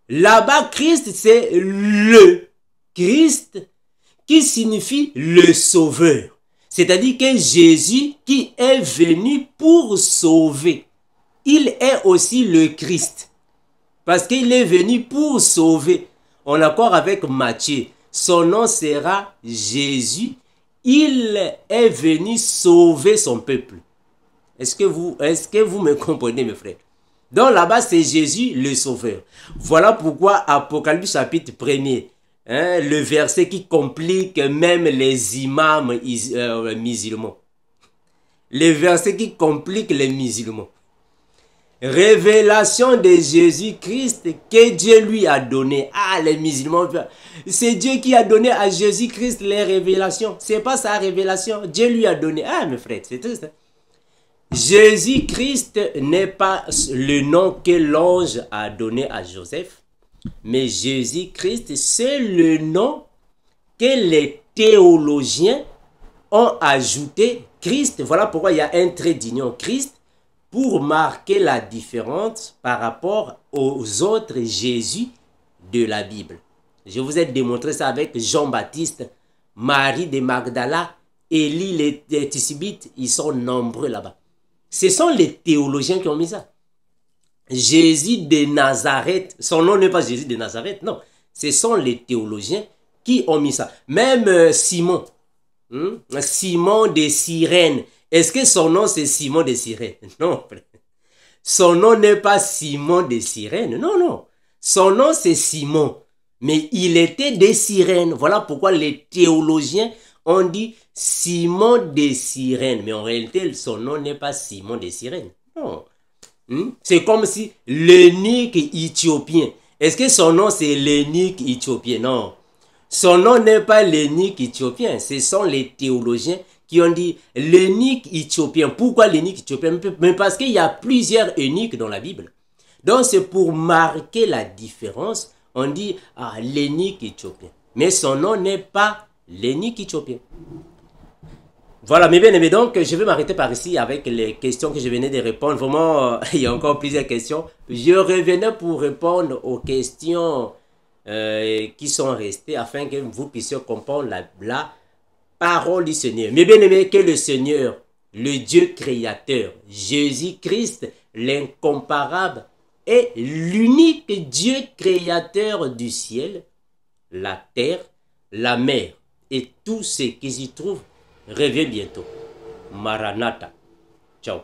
Là-bas, Christ, c'est le Christ qui signifie le Sauveur. C'est-à-dire que Jésus qui est venu pour sauver. Il est aussi le Christ. Parce qu'il est venu pour sauver. En accord avec Matthieu, son nom sera Jésus. Il est venu sauver son peuple. Est-ce que vous me comprenez, mes frères? Donc là-bas, c'est Jésus le sauveur. Voilà pourquoi Apocalypse chapitre 1er, hein, le verset qui complique même les imams musulmans. Le verset qui complique les musulmans. Révélation de Jésus-Christ que Dieu lui a donné. Ah, les musulmans, c'est Dieu qui a donné à Jésus-Christ les révélations. C'est pas sa révélation. Dieu lui a donné. Ah, mes frères, c'est triste. Jésus-Christ n'est pas le nom que l'ange a donné à Joseph, mais Jésus-Christ, c'est le nom que les théologiens ont ajouté. Christ, voilà pourquoi il y a un trait d'union. Christ, pour marquer la différence par rapport aux autres Jésus de la Bible. Je vous ai démontré ça avec Jean-Baptiste, Marie de Magdala, Élie, les Tisibites, ils sont nombreux là-bas. Ce sont les théologiens qui ont mis ça. Jésus de Nazareth, son nom n'est pas Jésus de Nazareth, non. Ce sont les théologiens qui ont mis ça. Même Simon, Simon de Cyrène. Est-ce que son nom c'est Simon de Cyrène? Non. Son nom n'est pas Simon de Cyrène. Non, non. Son nom c'est Simon. Mais il était de Cyrène. Voilà pourquoi les théologiens ont dit Simon de Cyrène. Mais en réalité, son nom n'est pas Simon de Cyrène. Non. C'est comme si l'eunuque éthiopien. Est-ce que son nom c'est l'eunuque éthiopien? Non. Son nom n'est pas l'eunuque éthiopien. Ce sont les théologiens qui ont dit l'eunuque éthiopien. Pourquoi l'eunuque éthiopien? Mais parce qu'il y a plusieurs eunuques dans la Bible. Donc c'est pour marquer la différence. On dit l'eunuque éthiopien. Mais son nom n'est pas l'eunuque éthiopien. Voilà, mes bien-aimés, donc je vais m'arrêter par ici avec les questions que je venais de répondre. Vraiment, il y a encore plusieurs questions. Je revenais pour répondre aux questions qui sont restées afin que vous puissiez comprendre la parole du Seigneur. Mes bien-aimés, que le Seigneur, le Dieu créateur, Jésus-Christ, l'incomparable, est l'unique Dieu créateur du ciel, la terre, la mer et tout ce qui s'y trouve. Reviens bientôt. Maranatha. Ciao.